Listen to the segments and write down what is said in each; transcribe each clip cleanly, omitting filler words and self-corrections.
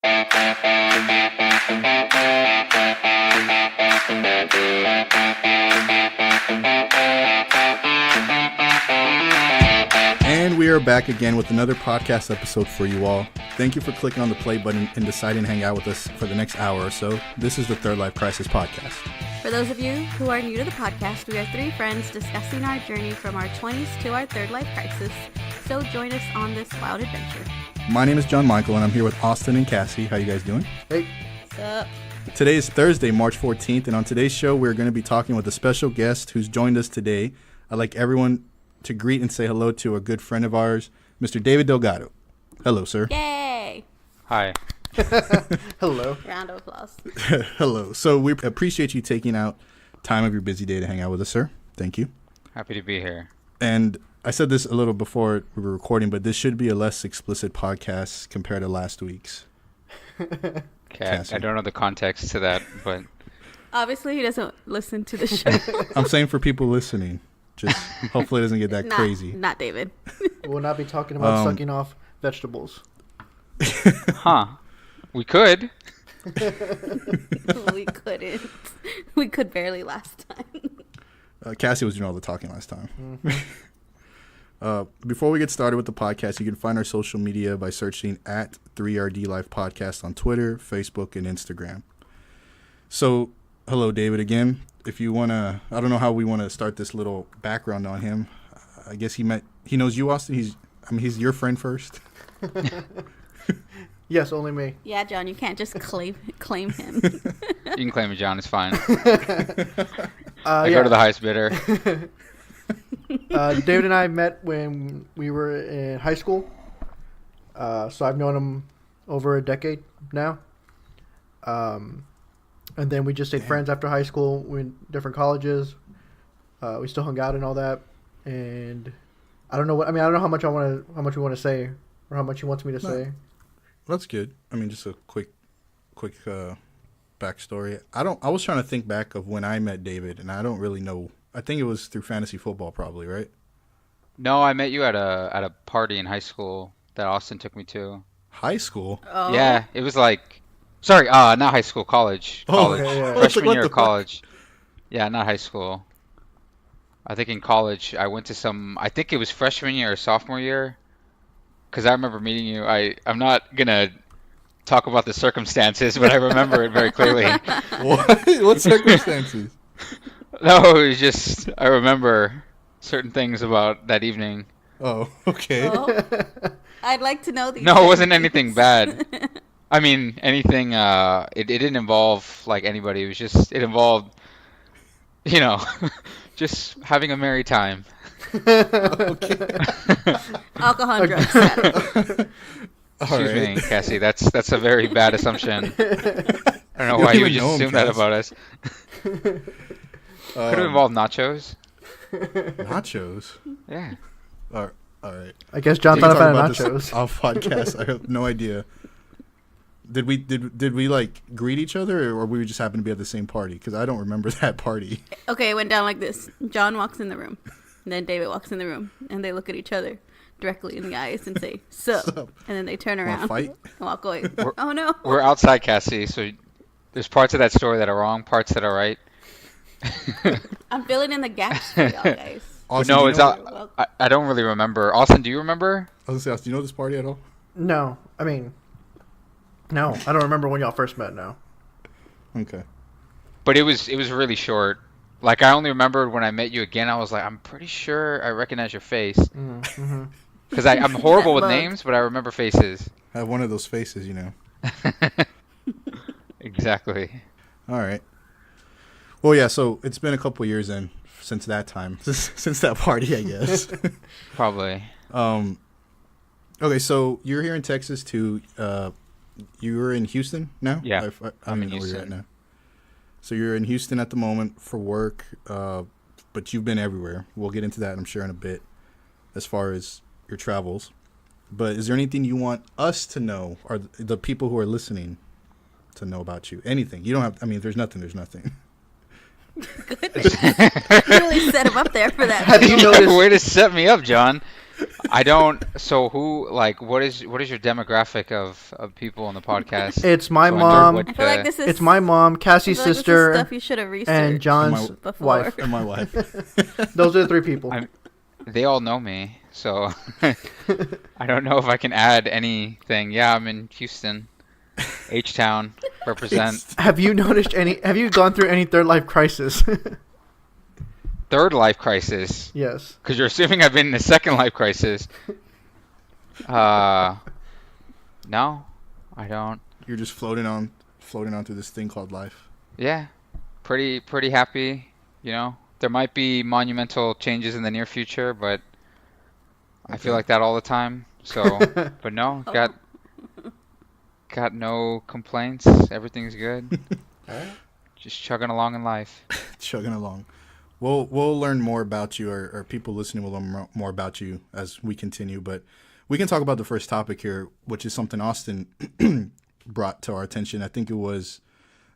And we are back again with another podcast episode for you all. Thank you for clicking on the play button and deciding to hang out with us for the next hour or so. This is the Third Life Crisis Podcast. For those of you who are new to the podcast, we are three friends discussing our journey from our 20s to our third life crisis. So join us on this wild adventure. My name is John Michael, and I'm here with Austin and Cassie. How you guys doing? Hey. What's up? Today is Thursday, March 14th, and on today's show, we're going to be talking with a special guest who's joined us today. I'd like everyone to greet and say hello to a good friend of ours, Mr. David Delgado. Hello, sir. Yay! Hi. Hello. Round of applause. Hello. So we appreciate you taking out time of your busy day to hang out with us, sir. Thank you. Happy to be here. And I said this a little before we were recording, but this should be a less explicit podcast compared to last week's. Okay, I don't know the context to that, but Obviously, he doesn't listen to the show. I'm saying for people listening, just hopefully it doesn't get that crazy. Not David. We'll not be talking about sucking off vegetables. we could. We couldn't. We could barely last time. Cassie was doing all the talking last time. Mm-hmm. Before we get started with the podcast, you can find our social media by searching at 3RD Life Podcast on Twitter, Facebook, and Instagram. So, hello, David, again. If you want to, I don't know how we want to start this little background on him. I guess he knows you, Austin. He's your friend first. Yes, only me. Yeah, John, you can't just claim him. You can claim it, John. It's fine. I go to the highest bidder. David and I met when we were in high school. So I've known him over a decade now. And then we just stayed friends after high school. We went to different colleges. We still hung out and all that. And I don't know I don't know how much we want to say, or how much he wants me to say. That's good. I mean, just a quick backstory. I was trying to think back of when I met David, and I don't really know. I think it was through fantasy football, probably, right? No, I met you at a party in high school that Austin took me to. High school? Oh. Yeah, it was like, sorry, not high school, college. Okay, yeah. Freshman What year the of college. Yeah, not high school. I think in college I went to I think it was freshman year or sophomore year. Because I remember meeting you. I'm not going to talk about the circumstances, but I remember it very clearly. What circumstances? No, it was just, I remember certain things about that evening. Oh, okay. Oh. I'd like to know these. No, it wasn't anything bad. I mean, anything, it didn't involve, like, anybody. It was just, it involved, just having a merry time. Okay. Alcohol and drugs. Excuse me, Cassie. That's a very bad assumption. I don't know why you would just assume that about us. Could have involved nachos. Nachos? Yeah. All right. I guess John's not a fan of nachos. Off podcast. I have no idea. Did we like greet each other, or we just happened to be at the same party? Because I don't remember that party. Okay, it went down like this. John walks in the room. And then David walks in the room. And they look at each other directly in the eyes and say, sup. And then they turn around fight? and walk away. Oh, no. We're outside, Cassie, so there's parts of that story that are wrong, parts that are right. I'm filling in the gaps for y'all guys. Austin, No, I don't really remember. Austin, do you remember? I was gonna say, Austin, do you know this party at all? No. No. I don't remember when y'all first met now. Okay. But it was really short. Like, I only remembered when I met you again, I was like, I'm pretty sure I recognize your face. Mm-hmm. Because I'm horrible with Mug. names, but I remember faces. I have one of those faces, Exactly. All right. Well, yeah, so it's been a couple years since that time. Since that party, I guess. Probably. Okay, so you're here in Texas too. You're in Houston now? Yeah, I'm in know where you're at Houston. now. So you're in Houston at the moment for work, but you've been everywhere. We'll get into that, I'm sure, in a bit, as far as your travels. But is there anything you want us to know, or the people who are listening to know about you? Anything. You don't have, I mean, if there's nothing, there's nothing. Goodness. You really set him up there for that. Have you noticed? Way to set me up, John. I don't. So who like what is your demographic of people on the podcast? It's my So I wonder mom. what I feel like this is. It's my mom, I Cassie's feel like this is sister, stuff you should have researched and John's before. wife. And my wife. Those are the three people. they all know me, so I don't know if I can add anything. Yeah, I'm in Houston, H-Town, represent. Have you noticed any? Have you gone through any third life crisis? Third life crisis, Yes. because you're assuming I've been in the second life crisis. No, I don't. You're just floating on through this thing called life. Yeah, pretty happy. You know, there might be monumental changes in the near future, but I feel Okay. like that all the time. So, but no, Oh. got no complaints. Everything's good. Just chugging along in life. Chugging along. We'll learn more about you, or people listening will learn more about you as we continue. But we can talk about the first topic here, which is something Austin brought to our attention. I think it was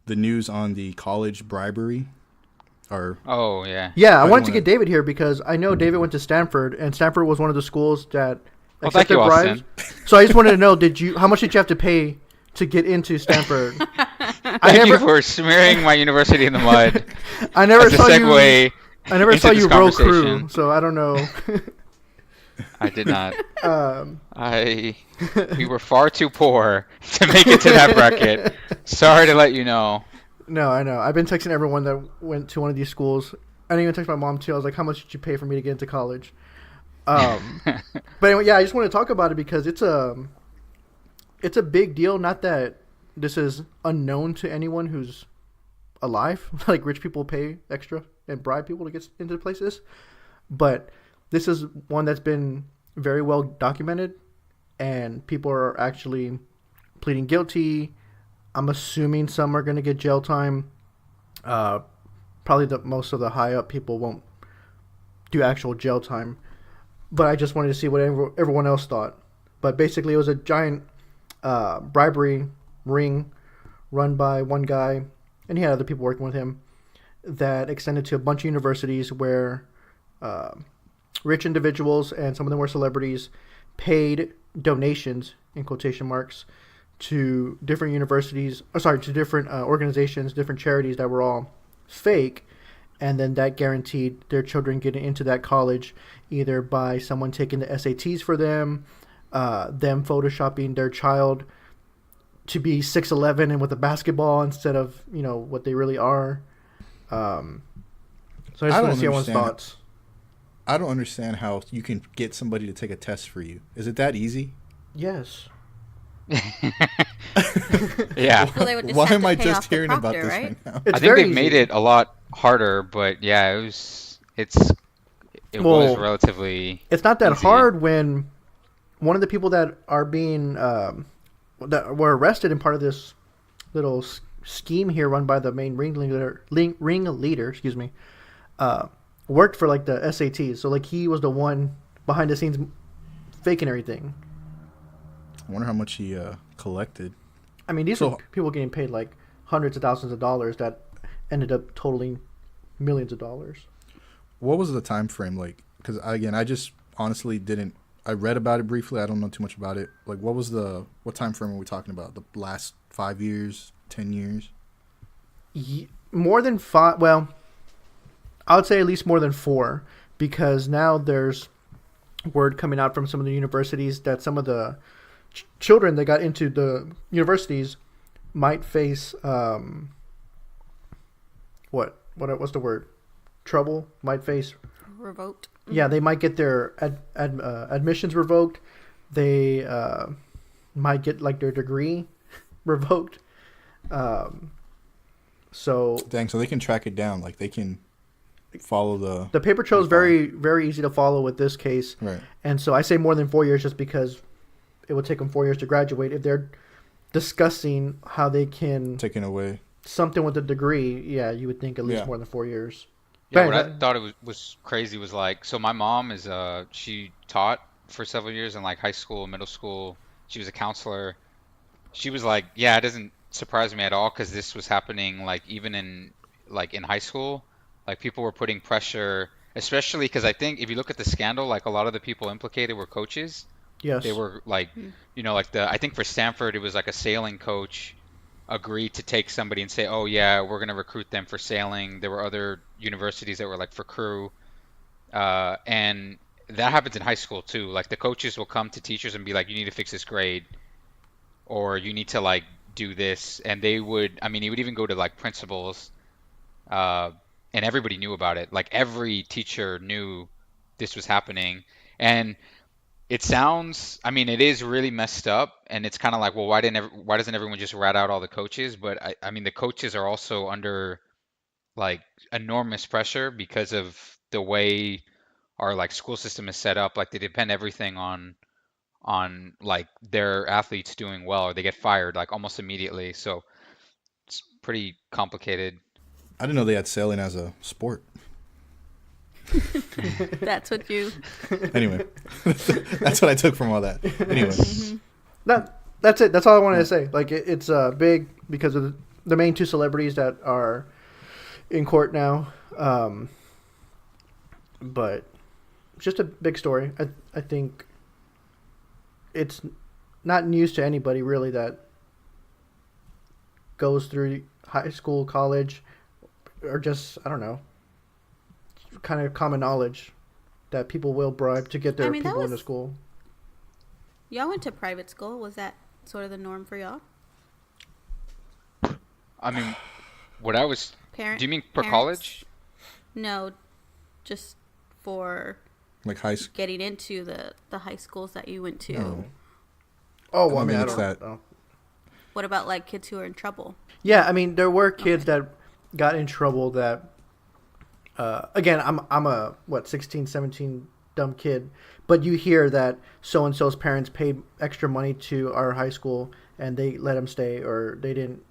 the news on the college bribery. Or Oh yeah. Yeah, I How do wanted you to get David here because I know David went to Stanford, and Stanford was one of the schools that Well, thank accepted you, bribes. Austin. So I just wanted to know, how much did you have to pay to get into Stanford? Thank you for smearing my university in the mud. I never As a saw you. segue I never into saw this you row crew, conversation. so I don't know. I did not. um, We were far too poor to make it to that bracket. Sorry to let you know. no, I know. I've been texting everyone that went to one of these schools. I didn't even text my mom too. I was like, "How much did you pay for me to get into college?" But anyway, yeah, I just want to talk about it because it's a big deal. Not that this is unknown to anyone who's alive. Like rich people pay extra and bribe people to get into places, but this is one that's been very well documented, and people are actually pleading guilty. I'm assuming some are going to get jail time. Probably most of the high up people won't do actual jail time. But I just wanted to see what everyone else thought. But basically, it was a giant bribery ring run by one guy, and he had other people working with him, that extended to a bunch of universities where rich individuals, and some of them were celebrities, paid donations, in quotation marks, to different universities, to different organizations, different charities that were all fake, and then that guaranteed their children getting into that college either by someone taking the SATs for them, them photoshopping their child to be 6'11" and with a basketball instead of what they really are. So I just want to see everyone's thoughts. I don't understand how you can get somebody to take a test for you. Is it that easy? Yes. Yeah. Well, they would just Why have am to I pay just off the hearing about proctor, this right? right now? It's I think very they've made easy. it a lot harder, but yeah, it was Well, relatively It's not that easy. hard when one of the people that are being that were arrested in part of this little scheme here run by the main ringleader, excuse me, worked for like the SATs. So like he was the one behind the scenes faking everything. I wonder how much he collected. I mean, these So- were people getting paid like hundreds of thousands of dollars that ended up totaling millions of dollars. What was the time frame like? Because again, I just honestly didn't. I read about it briefly. I don't know too much about it. Like, what time frame are we talking about? The last 5 years, 10 years? More than 5. Well, I would say at least more than 4, because now there's word coming out from some of the universities that some of the children that got into the universities might face what's the word? Trouble. Might face. Revoked. Yeah, they might get their admissions revoked. They might get like their degree revoked. So Dang, so they can track it down. Like, they can follow the paper trail is very, very easy to follow with this case. Right. And so I say more than 4 years just because it would take them 4 years to graduate. If they're discussing how they can Taken away. something with a degree, yeah, you would think at least Yeah. more than 4 years. Yeah, Bang, what I that- thought it was crazy was like, so my mom is she taught for several years in like high school, middle school. She was a counselor. She was like, yeah, it doesn't surprise me at all because this was happening like even in high school. Like people were putting pressure especially because I think if you look at the scandal, like a lot of the people implicated were coaches. Yes. They were like, like I think for Stanford, it was like a sailing coach agreed to take somebody and say, oh yeah, we're going to recruit them for sailing. There were other universities that were like for crew. And that happens in high school too. Like the coaches will come to teachers and be like, you need to fix this grade, or you need to like do this. And they would, I mean, he would even go to like principals, and everybody knew about it. Like every teacher knew this was happening. And it sounds, I mean, it is really messed up, and it's kind of like, well, why doesn't everyone just rat out all the coaches? But I mean, the coaches are also under like enormous pressure because of the way our like school system is set up. Like they depend everything on like their athletes doing well, or they get fired like almost immediately. So it's pretty complicated. I didn't know they had sailing as a sport. That's what you. Anyway, that's what I took from all that. Anyway, that's it. That's all I wanted to say. Like it's big because of the main two celebrities that are in court now. But it's just a big story. I think it's not news to anybody really that goes through high school, college, or just, I don't know, kind of common knowledge that people will bribe to get their people into school. Y'all went to private school. Was that sort of the norm for y'all? I mean, what I was... do you mean for college? No, just for... like high school? Getting into the high schools that you went to. No. Oh, well, I mean, I don't know. What about, like, kids who are in trouble? Yeah, I mean, there were kids that got in trouble that... again, I'm a 16, 17 dumb kid, but you hear that so and so's parents paid extra money to our high school and they let him stay, or they didn't,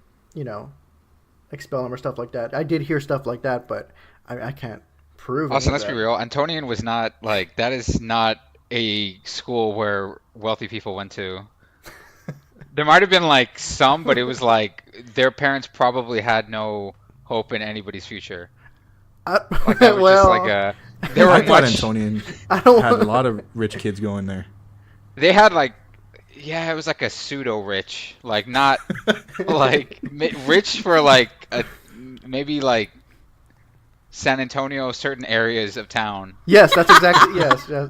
expel him or stuff like that. I did hear stuff like that, but I can't prove it. Also, let's be real. Antonian was not like that. Is not a school where wealthy people went to. There might have been like some, but it was like their parents probably had no hope in anybody's future. Like that was just like a. They were I thought Antonian had a lot of rich kids going there. They had like, yeah, it was like a pseudo rich, like not like rich for like maybe like San Antonio, certain areas of town. Yes, that's exactly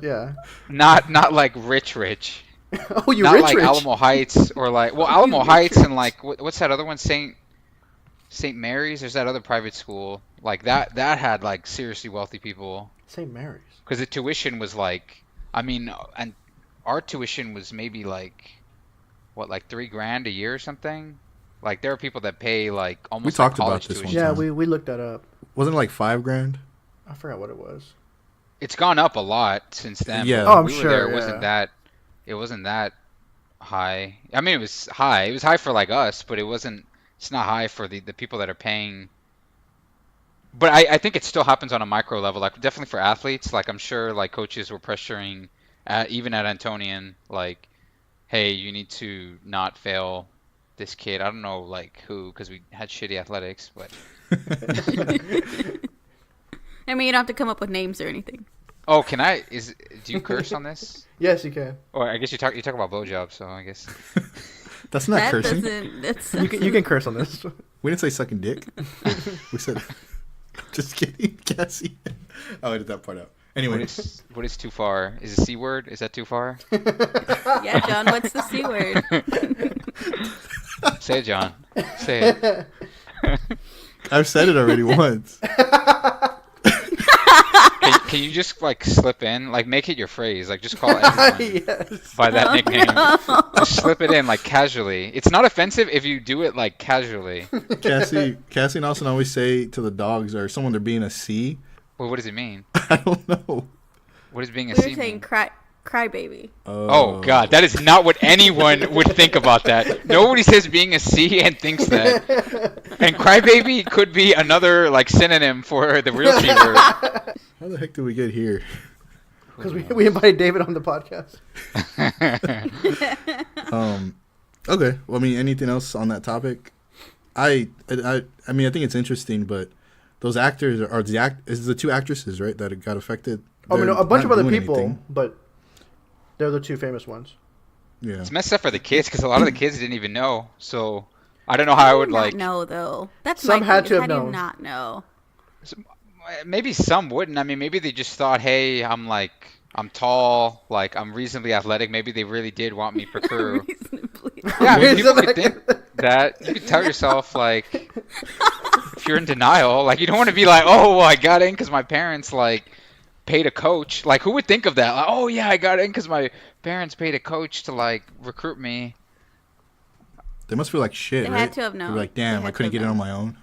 yeah. Not like rich. Oh, you not rich like rich. Alamo Heights or like Alamo Heights and like what's that other one? St. Mary's. There's that other private school like that had like seriously wealthy people. St. Mary's. Because the tuition was like, I mean, and our tuition was maybe like what, like $3,000 a year or something. Like there are people that pay like almost. We talked like about this tuition. one Yeah, time. we looked that up. Wasn't it like $5,000? I forgot what it was. It's gone up a lot since then. Yeah. But Oh, I'm we were sure. there. Yeah. It wasn't that high. I mean, it was high. It was high for like us, but it wasn't. It's not high for the people that are paying. But I think it still happens on a micro level. Like definitely for athletes. Like I'm sure like coaches were pressuring, even at Antonian, like, hey, you need to not fail this kid. I don't know like who, because we had shitty athletics, but. I mean, you don't have to come up with names or anything. Oh, can I? Do you curse on this? Yes, you can. Or I guess you talk about blowjobs, so I guess. That's not cursing. You can curse on this. We didn't say sucking dick. We said, just kidding, Cassie. I'll edit that part out. Anyway. What is too far? Is a C word? Is that too far? Yeah, John, what's the C word? Say it, John. Say it. I've said it already once. Can you just like slip in, like make it your phrase, like just call everyone Yes. by that nickname. No. Just slip it in like casually. It's not offensive if you do it like casually. Cassie and Austin always say to the dogs or someone they're being a C. Well, what does it mean? I don't know. What does being a We C were saying mean? crybaby. Oh God, that is not what anyone would think about that. Nobody says being a C and thinks that. And crybaby could be another like synonym for the real C word. How the heck did we get here? Because we invited David on the podcast. Okay. Well, I mean, anything else on that topic? I mean, I think it's interesting, but those actors are is the two actresses, right, that got affected. I mean, a bunch of not other doing people, anything. but they're the two famous ones. Yeah. It's messed up for the kids because a lot of the kids didn't even know. So I don't know how I would not like. know though. That's Some my had thing, to is have how do you known. not know? Maybe some wouldn't. I mean, maybe they just thought, hey, I'm tall, like I'm reasonably athletic. Maybe they really did want me for crew. Reasonably. Yeah, I mean, people Reasonably- could think that. You could tell yourself, like, if you're in denial, like, you don't want to be like, oh, well, I got in because my parents, like, paid a coach. Like, who would think of that? Like, oh, yeah, I got in because my parents paid a coach to, like, recruit me. They must feel like shit, They right? had to have known. They're like, They damn, had I to couldn't have get in on known. my own.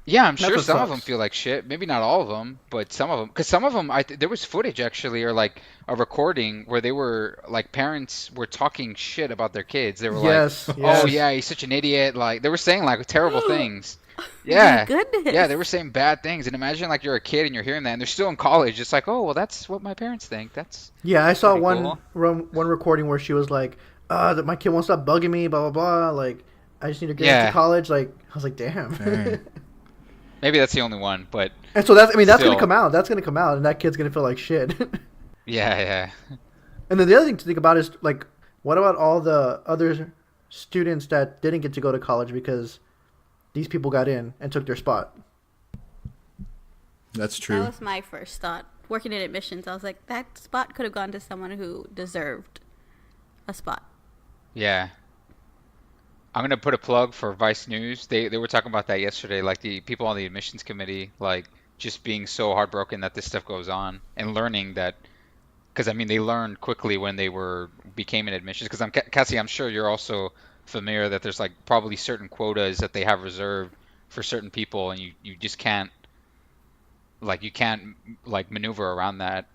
Yeah, I'm That's sure what some of sucks. them feel like shit. Maybe not all of them, but some of them. Because some of them, there was footage actually, or like a recording where they were like parents were talking shit about their kids. They were Yes, like, yes. "Oh yeah, he's such an idiot." Like they were saying like terrible things. Yeah, goodness. yeah, they were saying bad things. And imagine like you're a kid and you're hearing that, and they're still in college. It's like, oh well, that's what my parents think. That's Yeah, I saw Pretty one cool. one recording where she was like, that my kid won't stop bugging me, blah, blah, blah. Like, I just need to get Yeah. into college. Like, I was like, damn. Dang. maybe that's the only one, but And so that's going to Still. come out. That's going to come out, and that kid's going to feel like shit. yeah. And then the other thing to think about is, like, what about all the other students that didn't get to go to college because these people got in and took their spot? That's That true. was my first thought. Working in admissions, I was like, that spot could have gone to someone who deserved a spot. Yeah. I'm gonna put a plug for Vice News. They were talking about that yesterday, like the people on the admissions committee, like just being so heartbroken that this stuff goes on and learning that, because I mean they learned quickly when they became in admissions. Because Cassie, I'm sure you're also familiar that there's like probably certain quotas that they have reserved for certain people, and you just can't like maneuver around that.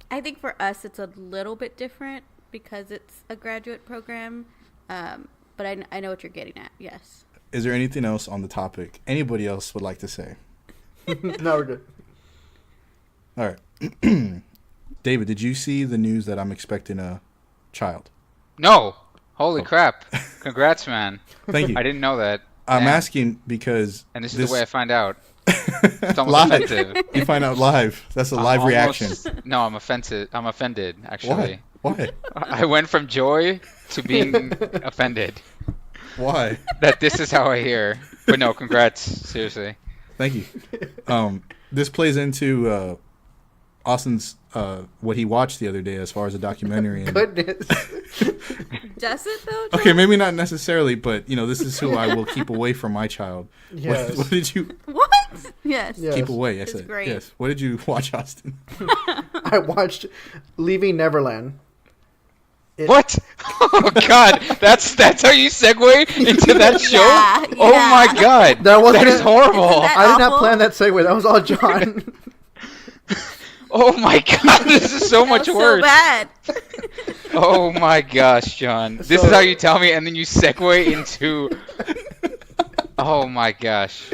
I think for us, it's a little bit different because it's a graduate program. But I know what you're getting at. Yes. Is there anything else on the topic anybody else would like to say? No, we're good. All right. David, did you see the news that I'm expecting a child? No, holy crap! Congrats, man. Thank you. I didn't know that. I'm Damn. asking because And this is the way I find out. It's almost live. offensive. You find out live. That's a live I'm reaction. almost- No, I'm offended. I'm offended, actually. Why? I went from joy to being offended Why? that this is how I hear. But no, congrats. Seriously. Thank you. This plays into Austin's what he watched the other day as far as a documentary. And, Goodness. Does it though? okay, maybe not necessarily, but this is who I will keep away from my child. Yes. What did you What? Yes. Yes. keep away? I It's said great. yes. What did you watch, Austin? I watched Leaving Neverland. What? Oh God, that's how you segue into that show? Yeah, Oh yeah. my God, That wasn't is it. horrible. Isn't that I did not awful? plan that segue. That was all John. Oh my God, this is so That much was worse. so bad. Oh my gosh, John. This So- is how you tell me, and then you segue into. Oh my gosh.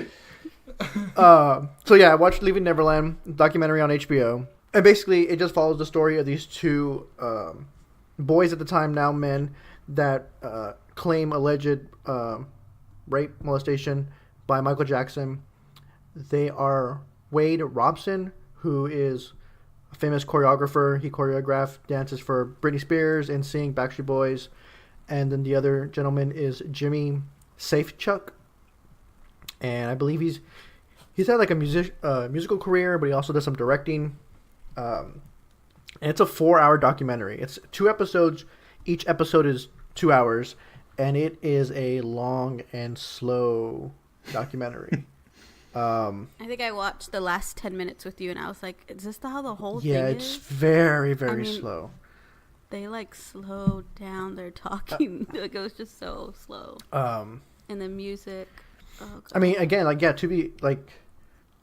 So yeah, I watched Leaving Neverland documentary on HBO, and basically it just follows the story of these two boys at the time, now men, that claim alleged rape, molestation by Michael Jackson. They are Wade Robson, who is a famous choreographer. He choreographed dances for Britney Spears, NSYNC, Backstreet Boys, and then the other gentleman is Jimmy Safechuck, and I believe he's had like a musical career, but he also does some directing. And it's a 4-hour documentary. It's 2 episodes. Each episode is 2 hours, and it is a long and slow documentary. I think I watched the last 10 minutes with you, and I was like, "Is this how the whole Yeah, thing it's is?" very, very mean, slow. They like slowed down their talking. Like it was just so slow. And the music. Oh God. I mean, again, like, yeah, to be, like,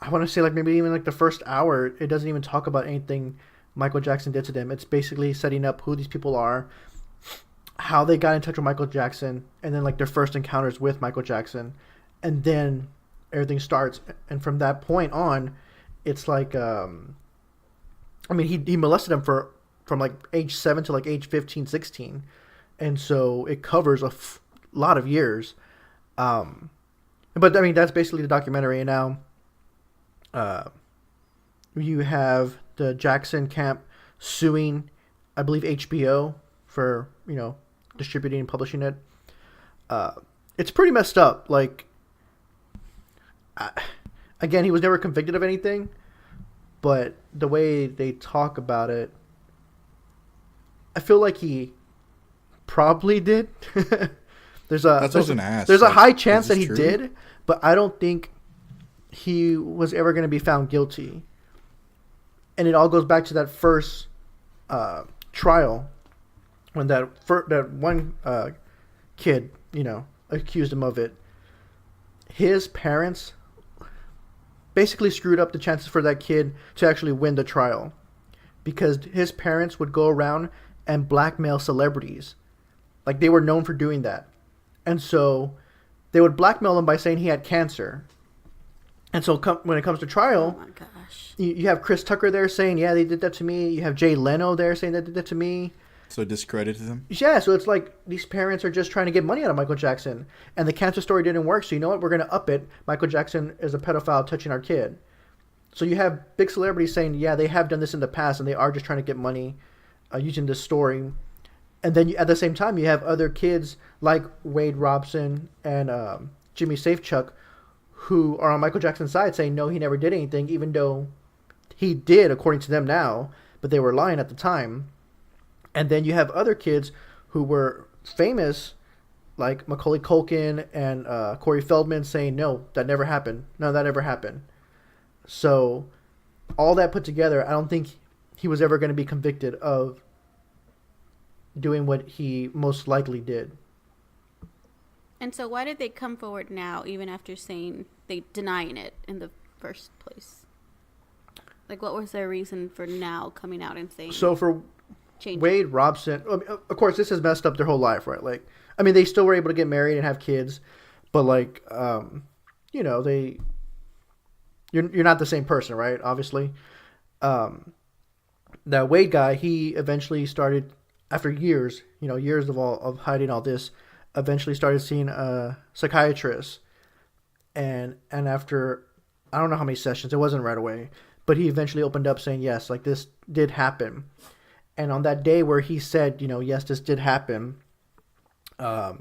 I want to say, like, maybe even, like, the first hour, it doesn't even talk about anything Michael Jackson did to them. It's basically setting up who these people are, how they got in touch with Michael Jackson, and then, like, their first encounters with Michael Jackson. And then everything starts. And from that point on, it's like, I mean, he molested them from, like, age 7 to, like, age 15, 16. And so it covers a lot of years. But I mean, that's basically the documentary. And now, you have the Jackson camp suing, I believe, HBO for distributing and publishing it. It's pretty messed up. Like, again, he was never convicted of anything, but the way they talk about it, I feel like he probably did. There's a high chance that he did, but I don't think he was ever going to be found guilty. And it all goes back to that first trial when that one kid, accused him of it. His parents basically screwed up the chances for that kid to actually win the trial, because his parents would go around and blackmail celebrities. Like, they were known for doing that. And so they would blackmail him by saying he had cancer. And so when it comes to trial, oh my gosh, you have Chris Tucker there saying, yeah, they did that to me. You have Jay Leno there saying they did that to me. So it discredited him? Yeah, so it's like these parents are just trying to get money out of Michael Jackson. And the cancer story didn't work, so you know what? We're going to up it. Michael Jackson is a pedophile touching our kid. So you have big celebrities saying, yeah, they have done this in the past, and they are just trying to get money using this story. And then at the same time, you have other kids like Wade Robson and Jimmy Safechuck, who are on Michael Jackson's side saying, no, he never did anything, even though he did, according to them now, but they were lying at the time. And then you have other kids who were famous, like Macaulay Culkin and Corey Feldman, saying, no, that never happened. No, that never happened. So all that put together, I don't think he was ever going to be convicted of doing what he most likely did. And so why did they come forward now, even after denying it in the first place? Like, what was their reason for now coming out and saying... So for Wade Robson, of course, this has messed up their whole life, right? Like, I mean, they still were able to get married and have kids, but like, you're not the same person, right? Obviously. That Wade guy, he eventually started, after years of hiding all this, eventually started seeing a psychiatrist, and after, I don't know how many sessions, it wasn't right away, but he eventually opened up saying, yes, like, this did happen. And on that day where he said, yes, this did happen, I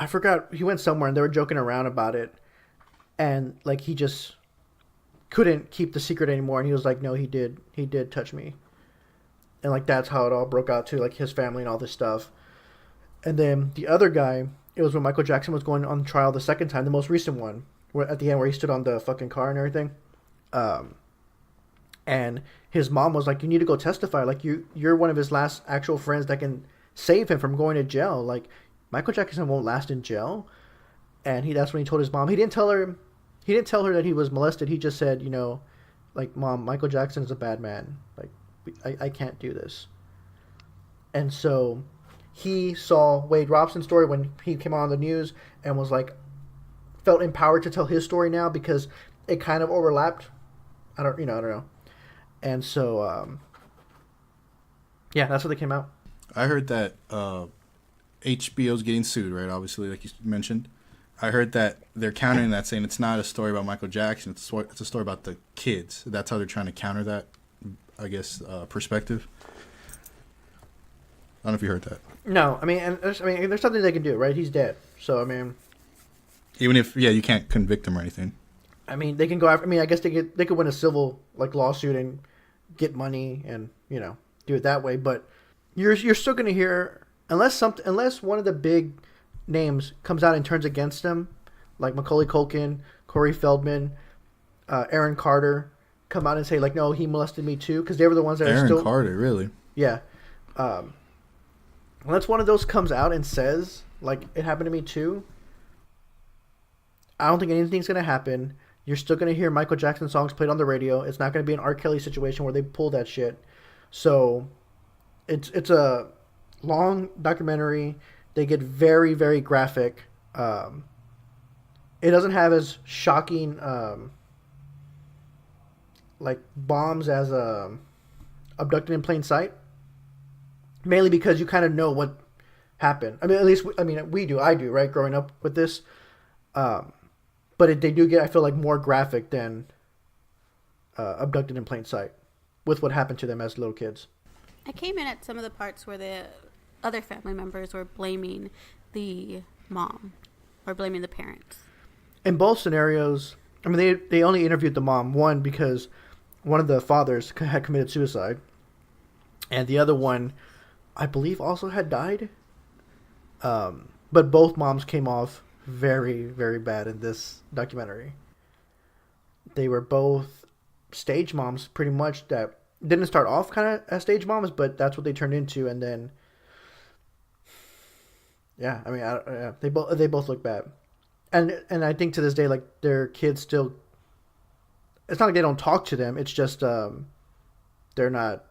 forgot, he went somewhere and they were joking around about it, and like, he just couldn't keep the secret anymore, and he was like, no, he did touch me. And like, that's how it all broke out to like his family and all this stuff. And then the other guy, it was when Michael Jackson was going on trial the second time, the most recent one, where at the end where he stood on the fucking car and everything. And his mom was like, you need to go testify. Like, you're one of his last actual friends that can save him from going to jail. Like, Michael Jackson won't last in jail. And that's when he told his mom. He didn't tell her that he was molested. He just said, like, Mom, Michael Jackson is a bad man. Like, I can't do this. And so he saw Wade Robson's story when he came on the news and was like, felt empowered to tell his story now because it kind of overlapped. I don't know. And so, yeah, that's what they came out. I heard that HBO's getting sued, right? Obviously, like you mentioned. I heard that they're countering that, saying it's not a story about Michael Jackson. It's a story about the kids. That's how they're trying to counter that, I guess, perspective. I don't know if you heard that. No, there's something they can do, right? He's dead. So, I mean... Even if, you can't convict him or anything. I mean, they can go after... I mean, I guess they could win a civil, like, lawsuit and get money and, do it that way. But you're still going to hear... Unless one of the big names comes out and turns against him, like Macaulay Culkin, Corey Feldman, Aaron Carter, come out and say, like, no, he molested me too, because they were the ones that are still... Aaron Carter, really? Yeah. Unless one of those comes out and says, like, it happened to me too, I don't think anything's going to happen. You're still going to hear Michael Jackson songs played on the radio. It's not going to be an R. Kelly situation where they pull that shit. So it's a long documentary. They get very, very graphic. It doesn't have as shocking like bombs as Abducted in Plain Sight. Mainly because you kind of know what happened. I mean, at least we do. I do, right? Growing up with this. But they do get, I feel like, more graphic than Abducted in Plain Sight with what happened to them as little kids. I came in at some of the parts where the other family members were blaming the mom or blaming the parents. In both scenarios, I mean, they only interviewed the mom. One, because one of the fathers had committed suicide. And the other one, I believe, also had died. But both moms came off very, very bad in this documentary. They were both stage moms, pretty much, that didn't start off kind of as stage moms, but that's what they turned into. And then, yeah, I mean, they both look bad. And I think to this day, like, their kids still, it's not like they don't talk to them. It's just they're not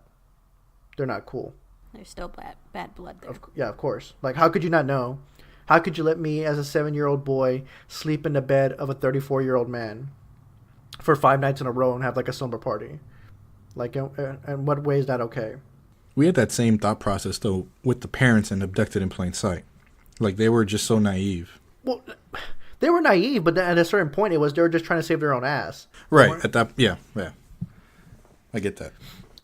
cool. There's still bad blood there. Yeah, of course. Like, how could you not know? How could you let me, as a 7-year-old boy, sleep in the bed of a 34-year-old man for 5 nights in a row and have, like, a slumber party? Like, in what way is that okay? We had that same thought process, though, with the parents and Abducted in Plain Sight. Like, they were just so naive. Well, they were naive, but at a certain point, they were just trying to save their own ass. Right. At that, yeah. I get that.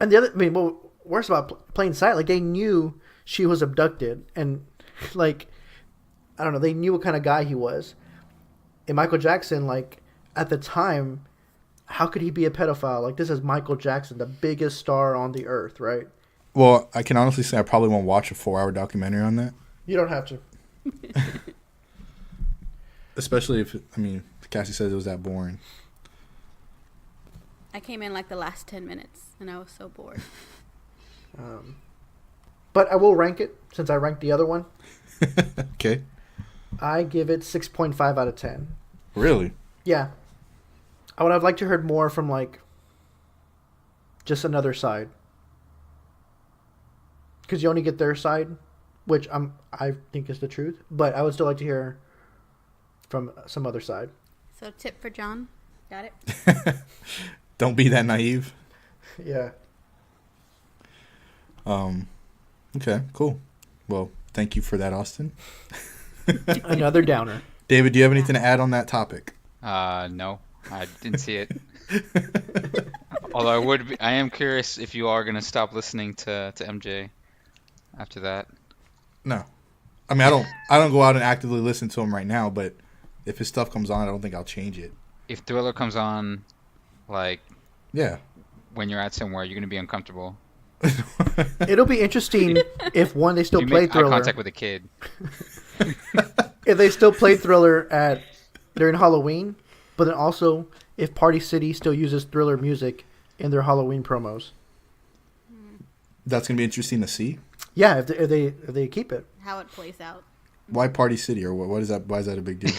And the other, I mean, well, worse about Plain Sight, like, they knew she was abducted, and, like, I don't know, they knew what kind of guy he was. And Michael Jackson, like, at the time, how could he be a pedophile? Like, this is Michael Jackson, the biggest star on the earth, right? Well, I can honestly say I probably won't watch a 4-hour documentary on that. You don't have to. Especially if, I mean, Cassie says it was that boring. I came in like the last 10 minutes, and I was so bored. But I will rank it, since I ranked the other one. Okay. I give it 6.5 out of 10. Really? Yeah. I would have liked to heard more from, like, just another side. Because you only get their side, which I think is the truth. But I would still like to hear from some other side. So, tip for John. Got it? Don't be that naive. Yeah. Okay, cool. Well, thank you for that, Austin. Another downer. David, do you have anything to add on that topic? No, I didn't see it. Although I am curious if you are gonna stop listening to MJ after that. No, I mean I don't go out and actively listen to him right now, but if his stuff comes on, I don't think I'll change it. If Thriller comes on, like, yeah, when you're at somewhere, you're gonna be uncomfortable. It'll be interesting if they still you play make Thriller. eye contact with a kid. If they still play Thriller during Halloween, but then also if Party City still uses Thriller music in their Halloween promos. That's gonna be interesting to see. Yeah, if they keep it. How it plays out. Why Party City, or what is that? Why is that a big deal?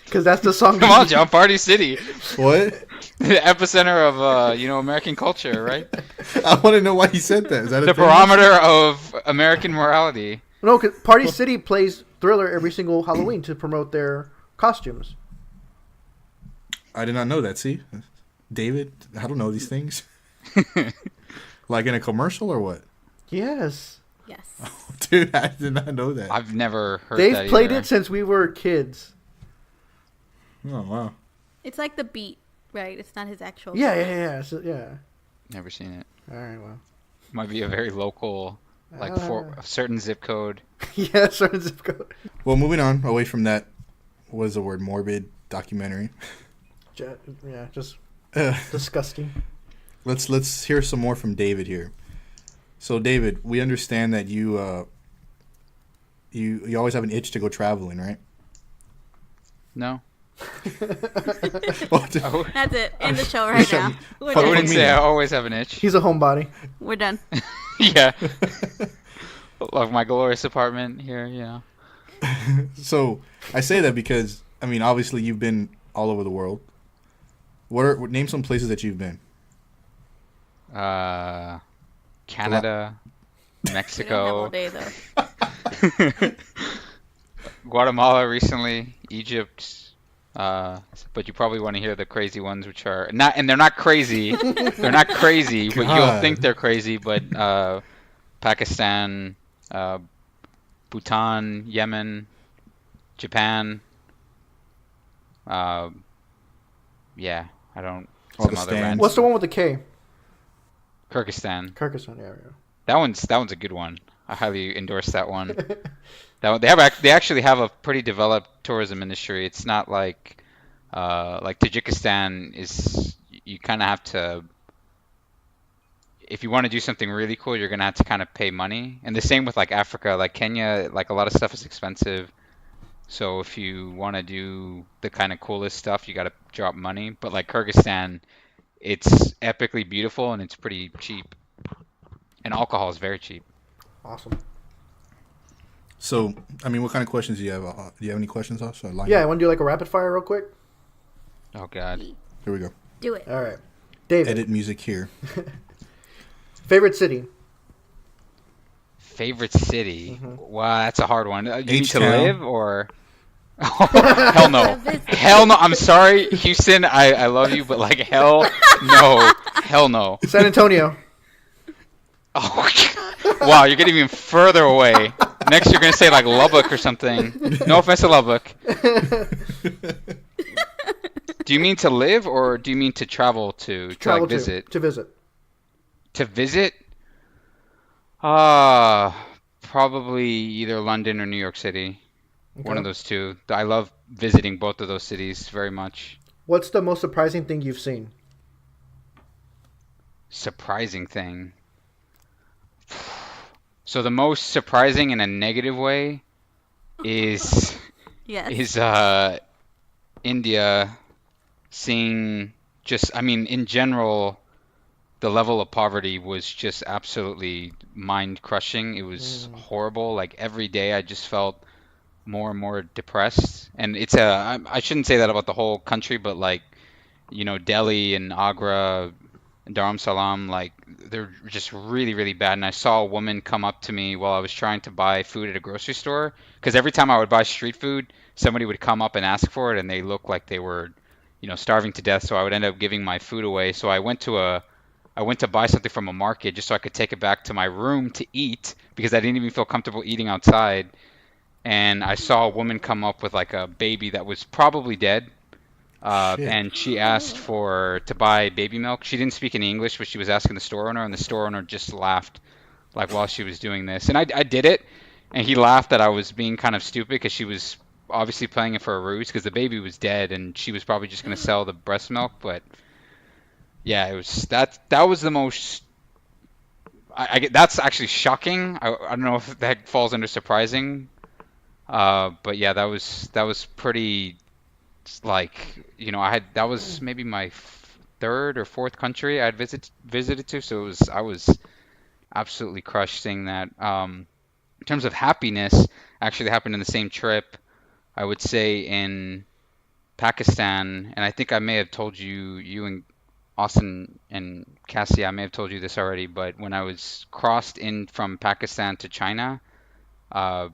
Because that's the song. Come on, John, Party City. What? The epicenter of American culture, right? I want to know why he said that. Is that The barometer of American morality. No, because Party City plays Thriller every single Halloween to promote their costumes. I did not know that. See, David, I don't know these things. Like in a commercial or what? Yes. Yes. Dude, I did not know that. I've never heard that They've played either. it since we were kids. Oh wow. It's like the beat, right? It's not his actual Yeah. voice. Yeah. Never seen it. All right, well. Might be a very local, like for a certain zip code. Yeah, certain zip code. Well, moving on away from that, what is the word? Morbid documentary. Yeah, just disgusting. Let's hear some more from David here. So, David, we understand that you always have an itch to go traveling, right? No. What the- That's it. End the show right now. We're I done. wouldn't say I always have an itch. He's a homebody. We're done. Yeah. Love my glorious apartment here, you know. So, I say that because, I mean, obviously you've been all over the world. Name some places that you've been. Canada, We don't have all Mexico, day, though. Guatemala recently, Egypt. But you probably want to hear the crazy ones, which are not, and they're not crazy. They're not crazy, but you'll God. think they're crazy. But Pakistan, Bhutan, Yemen, Japan, Uh, yeah, I don't. All the Some other random. What's stands. the one with the K? Kyrgyzstan. Kyrgyzstan. Yeah, That one's a good one. I highly endorse that one. They actually have a pretty developed tourism industry. It's not like Tajikistan is. You kind of have to, if you want to do something really cool, you're gonna have to kind of pay money. And the same with like Africa, like Kenya, like a lot of stuff is expensive. So if you want to do the kind of coolest stuff, you got to drop money. But like Kyrgyzstan, it's epically beautiful and it's pretty cheap. And alcohol is very cheap. awesome. So, I mean, what kind of questions do you have? Do you have any questions, Josh? Yeah, I want to do like a rapid fire real quick. Oh God. Here we go. Do it. All right, David. Edit music here. Favorite city? Favorite city? Wow, that's a hard one. You need to H-Town. live or? Hell no. Hell no. I'm sorry, Houston. I love you, but like hell no. Hell no. San Antonio. Oh, wow, you're getting even further away. Next, you're gonna say like Lubbock or something. No offense to Lubbock. Do you mean to live or do you mean to travel to Travel like visit? to visit. To visit? Probably either London or New York City. One of Okay. those two. I love visiting both of those cities very much. What's the most surprising thing you've seen? Surprising thing. So the most surprising in a negative way is Yes. is India seeing just, I mean, in general, the level of poverty was just absolutely mind crushing. It was horrible. Like every day I just felt more and more depressed. And I shouldn't say that about the whole country, but like, Delhi and Agra and Dharam Salam, like they're just really, really bad. And I saw a woman come up to me while I was trying to buy food at a grocery store. Because every time I would buy street food, somebody would come up and ask for it, and they looked like they were, starving to death. So I would end up giving my food away. So I went to buy something from a market just so I could take it back to my room to eat because I didn't even feel comfortable eating outside. And I saw a woman come up with like a baby that was probably dead. Shit. And she asked to buy baby milk. She didn't speak any English, but she was asking the store owner, and the store owner just laughed like while she was doing this. And I did it, and he laughed that I was being kind of stupid because she was obviously playing it for a ruse because the baby was dead, and she was probably just going to sell the breast milk. But yeah, it was that was the most. That's actually shocking. I don't know if that falls under surprising. But yeah, that was pretty like I had that was maybe my third or fourth country I'd visited to, so I was absolutely crushed seeing that. In terms of happiness, actually happened in the same trip. I would say in Pakistan, and I think I may have told you and Austin and Cassie, I may have told you this already, but when I was crossed in from Pakistan to China, uh,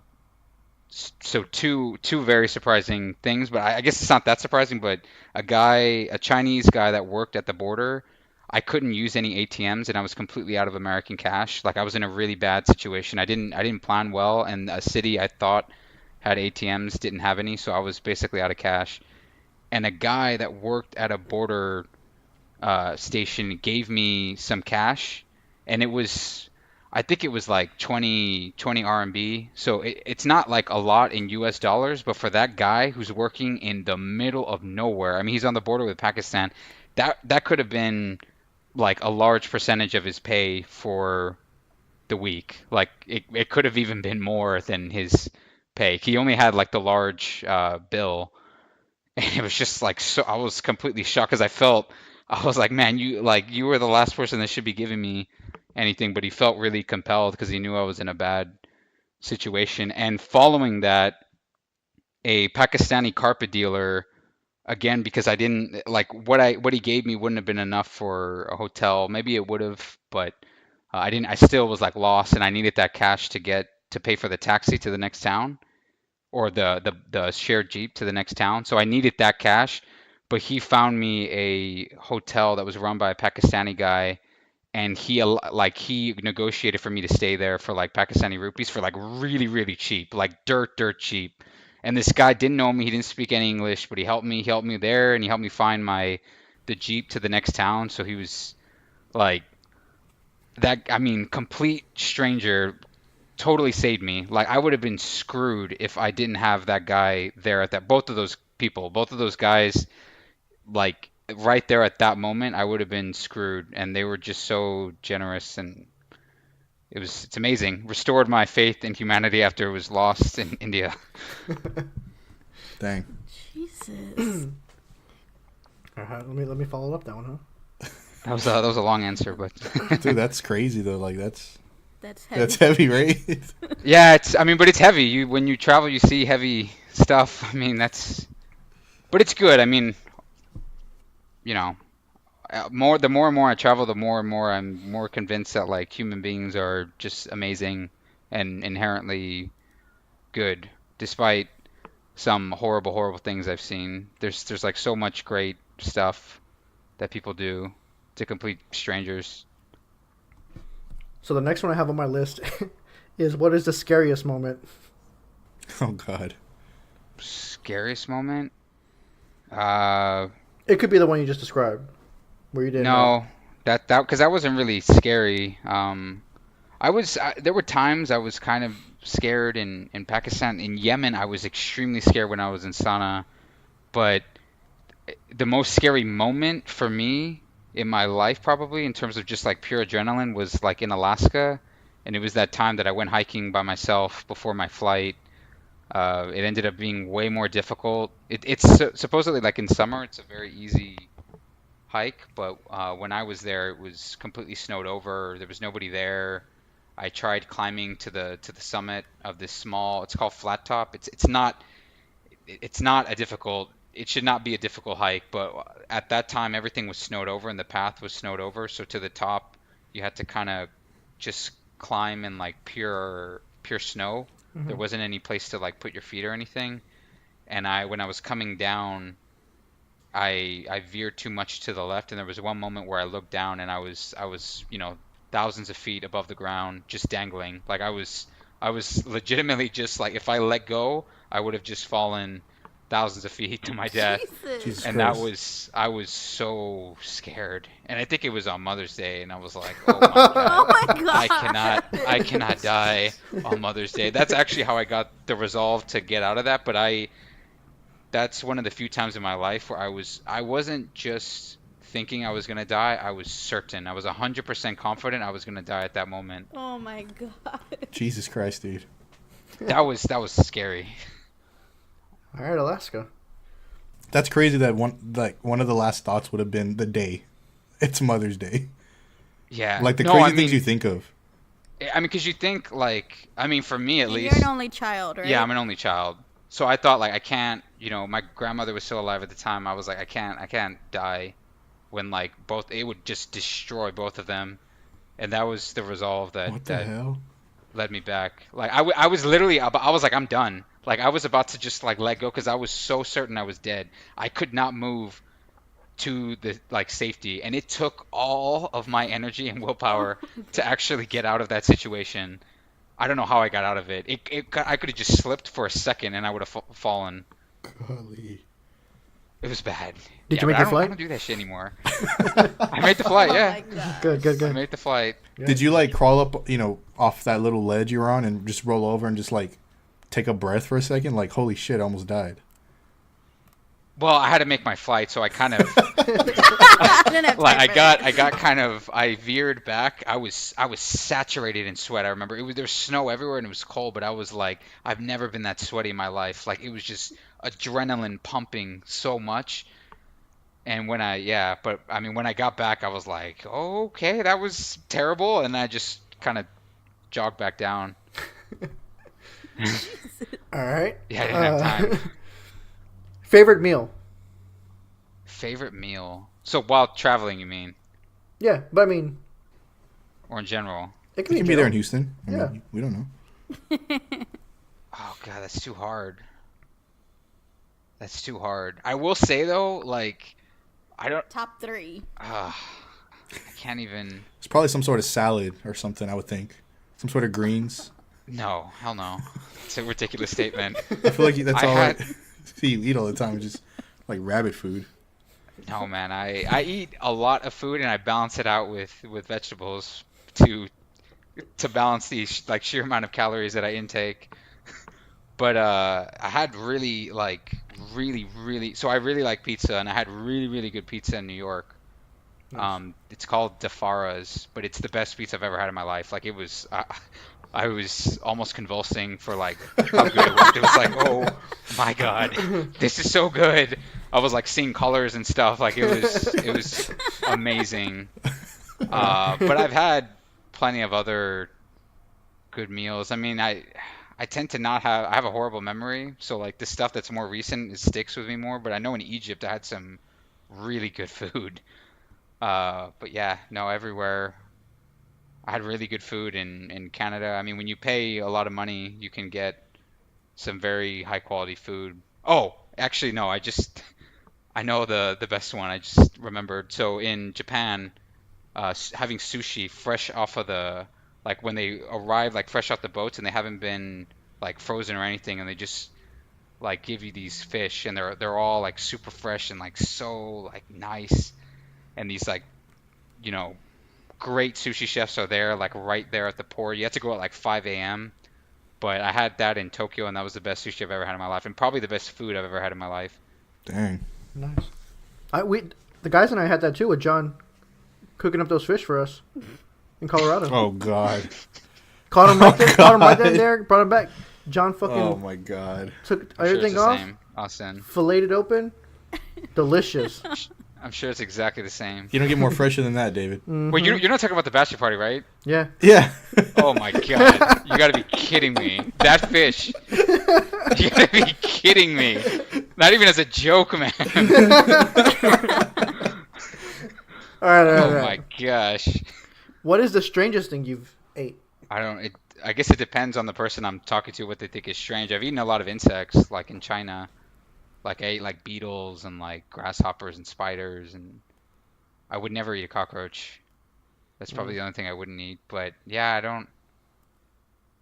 so two very surprising things, but I guess it's not that surprising. But a Chinese guy that worked at the border, I couldn't use any ATMs, and I was completely out of American cash. Like I was in a really bad situation. I didn't plan well, and a city I thought had ATMs didn't have any, so I was basically out of cash. And a guy that worked at a border station gave me some cash, and I think it was like 20 RMB. So it's not like a lot in US dollars, but for that guy who's working in the middle of nowhere, I mean, he's on the border with Pakistan, that could have been like a large percentage of his pay for the week. Like it could have even been more than his pay. He only had like the large bill, and it was just like so. I was completely shocked because I was like, man, you were the last person that should be giving me anything. But he felt really compelled because he knew I was in a bad situation. And following that, a Pakistani carpet dealer, again, because I didn't like what he gave me wouldn't have been enough for a hotel. Maybe it would have, but I didn't. I still was like lost, and I needed that cash to pay for the taxi to the next town or the shared Jeep to the next town. So I needed that cash, but he found me a hotel that was run by a Pakistani guy, and he negotiated for me to stay there for like Pakistani rupees for like really, really cheap, like dirt cheap. And this guy didn't know me. He didn't speak any English, but he helped me. He helped me there, and he helped me find the Jeep to the next town. So he was like that. I mean, complete stranger, totally saved me. Like I would have been screwed if I didn't have that guy there at that. Both of those people, both of those guys, like right there at that moment, I would have been screwed. And they were just so generous, and it's amazing. Restored my faith in humanity after it was lost in India. Dang. Jesus. All right, let me follow up that one, huh? That was a long answer, but Dude, that's crazy though. Like that's That's heavy. heavy, right? yeah, but it's heavy. When you travel, you see heavy stuff. I mean, but it's good. I mean, you know, the more and more I travel, the more and more I'm more convinced that like human beings are just amazing and inherently good, despite some horrible things I've seen. There's like so much great stuff that people do to complete strangers. So the next one I have on my list is, what is the scariest moment? Oh God. Scariest moment? It could be the one you just described, where you didn't know. No, that because that wasn't really scary. There were times I was kind of scared in Pakistan. In Yemen, I was extremely scared when I was in Sana'a. But the most scary moment for me in my life, probably in terms of just like pure adrenaline, was like in Alaska, and it was that time that I went hiking by myself before my flight. It ended up being way more difficult. Supposedly like in summer, it's a very easy hike, but when I was there, it was completely snowed over. There was nobody there. I tried climbing to the summit of this small. It's called Flat Top. It's not a difficult. It should not be a difficult hike, but at that time everything was snowed over and the path was snowed over. So to the top, you had to kind of just climb in like pure snow. There wasn't any place to like put your feet or anything. And when I was coming down, I veered too much to the left, and there was one moment where I looked down and I was thousands of feet above the ground, just dangling. Like I was legitimately just like, if I let go, I would have just fallen thousands of feet to my death. Jesus And Christ. I was so scared. And I think it was on Mother's Day, and I was like, oh my God. Oh my god. I cannot die on Mother's Day. That's actually how I got the resolve to get out of that. But that's one of the few times in my life where I wasn't just thinking I was going to die. I was certain. I was 100% confident I was going to die at that moment. Oh my god. Jesus Christ, dude. That was scary. All right, Alaska. That's crazy that one of the last thoughts would have been the day. It's Mother's Day. Yeah. Like the No, crazy I mean, things you think of. I mean, because you think like, I mean, for me at And least. you're an only child, right? Yeah, I'm an only child. So I thought like I can't, my grandmother was still alive at the time. I was like, I can't die when like it would just destroy both of them. And that was the resolve What the hell? led me back. Like I was literally, I was like, I'm done. Like I was about to just like let go because I was so certain I was dead. I could not move to the like safety, and it took all of my energy and willpower to actually get out of that situation. I don't know how I got out of it. I could have just slipped for a second and I would have fallen. Golly. It was bad. Did you make your I flight? don't do that shit anymore. I made the flight, Oh yeah. my god. Good. I made the flight. Yeah. Did you like crawl up, off that little ledge you were on and just roll over and just like take a breath for a second? Like, holy shit, I almost died. Well, I had to make my flight, so I kind of I didn't have like time I got kind of I veered back. I was saturated in sweat. I remember there was snow everywhere and it was cold, but I was like, I've never been that sweaty in my life. Like it was just adrenaline pumping so much. And when I got back, I was like, oh, okay, that was terrible, and I just kind of jogged back down. All right. Yeah, I didn't have time. Favorite meal? Favorite meal? So while traveling, you mean, Yeah, but I mean, or in general? it You can can be be there in general. Houston. I Yeah. mean, we don't know. Oh God, that's too hard. That's too hard. I will say though, like, I don't. Top 3. I can't even. It's probably some sort of salad or something, I would think. Some sort of greens. No, hell no. It's a ridiculous statement. I feel like that's I all had you eat all the time, just like rabbit food. no man. I eat a lot of food and I balance it out with vegetables to to balance the like sheer amount of calories that I intake. But I had really so I really like pizza and I had really good pizza in New York. Nice. It's called DeFara's, but it's the best pizza I've ever had in my life. Like it was, I was almost convulsing for like how good it was. It was like, oh my God, this is so good. I was like seeing colors and stuff. Like it was amazing. But I've had plenty of other good meals. I mean, I tend to not have, I have a horrible memory. So like the stuff that's more recent, it sticks with me more. But I know in Egypt I had some really good food. But yeah, no, everywhere. I had really good food in Canada. I mean, when you pay a lot of money, you can get some very high quality food. Oh, actually, no, I know the best one. I just remembered. So in Japan, having sushi fresh off of like when they arrive, like fresh off the boats and they haven't been like frozen or anything, and they just like give you these fish, and they're all like super fresh and like so like nice, and these like you know great sushi chefs are there, like right there at the port. You have to go at like 5 a.m. But I had that in Tokyo, and that was the best sushi I've ever had in my life, and probably the best food I've ever had in my life. Dang. Nice. The guys and I had that too with John cooking up those fish for us in Colorado. Oh God. Caught him right there. Caught him right there. Brought him back. John fucking Oh my God. took I'm sure it's everything the off, same, Austin. filleted open. Delicious. I'm sure it's exactly the same. You don't get more fresher than that, David. Mhm. Wait, you're not talking about the bachelor party, right? Yeah. Yeah. Oh my God. You gotta be kidding me. That fish. You gotta be kidding me. Not even as a joke, man. All right. Oh my gosh. What is the strangest thing you've ate? I guess it depends on the person I'm talking to, what they think is strange. I've eaten a lot of insects, like in China. Like I ate like beetles and like grasshoppers and spiders, and I would never eat a cockroach. That's probably the only thing I wouldn't eat. But yeah, I don't.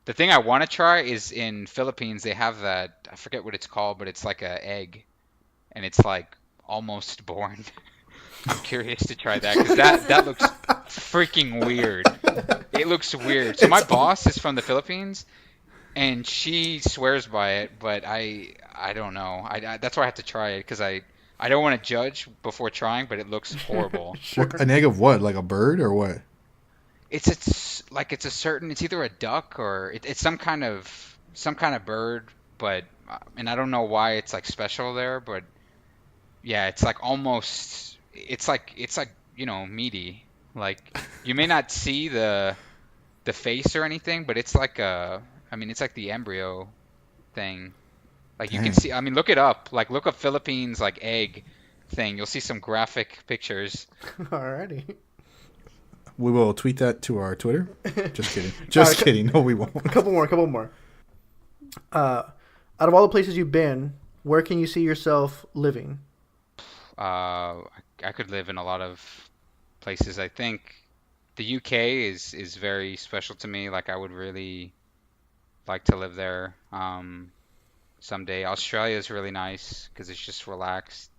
The thing I want to try is in Philippines. They have that. I forget what it's called, but it's like a egg, and it's like almost born. I'm curious to try that because that looks freaking weird. It looks weird. So my boss is from the Philippines, and she swears by it, but I don't know. That's why I have to try it because I don't want to judge before trying, but it looks horrible. An egg of what? Like a bird or what? It's like it's a certain. It's either a duck or it's some kind of bird, but and I don't know why it's like special there, but yeah, it's like almost. It's like meaty. Like you may not see the face or anything, but it's like it's like the embryo thing. Like you can Dang. see. I mean, look it up. Like look up Philippines like egg thing. You'll see some graphic pictures. Alrighty. We will tweet that to our Twitter. Just kidding. Just kidding. No, we won't. A couple more. Out of all the places you've been, where can you see yourself living? I could live in a lot of places. I think the UK is very special to me. Like I would really like to live there someday. Australia is really nice because it's just relaxed.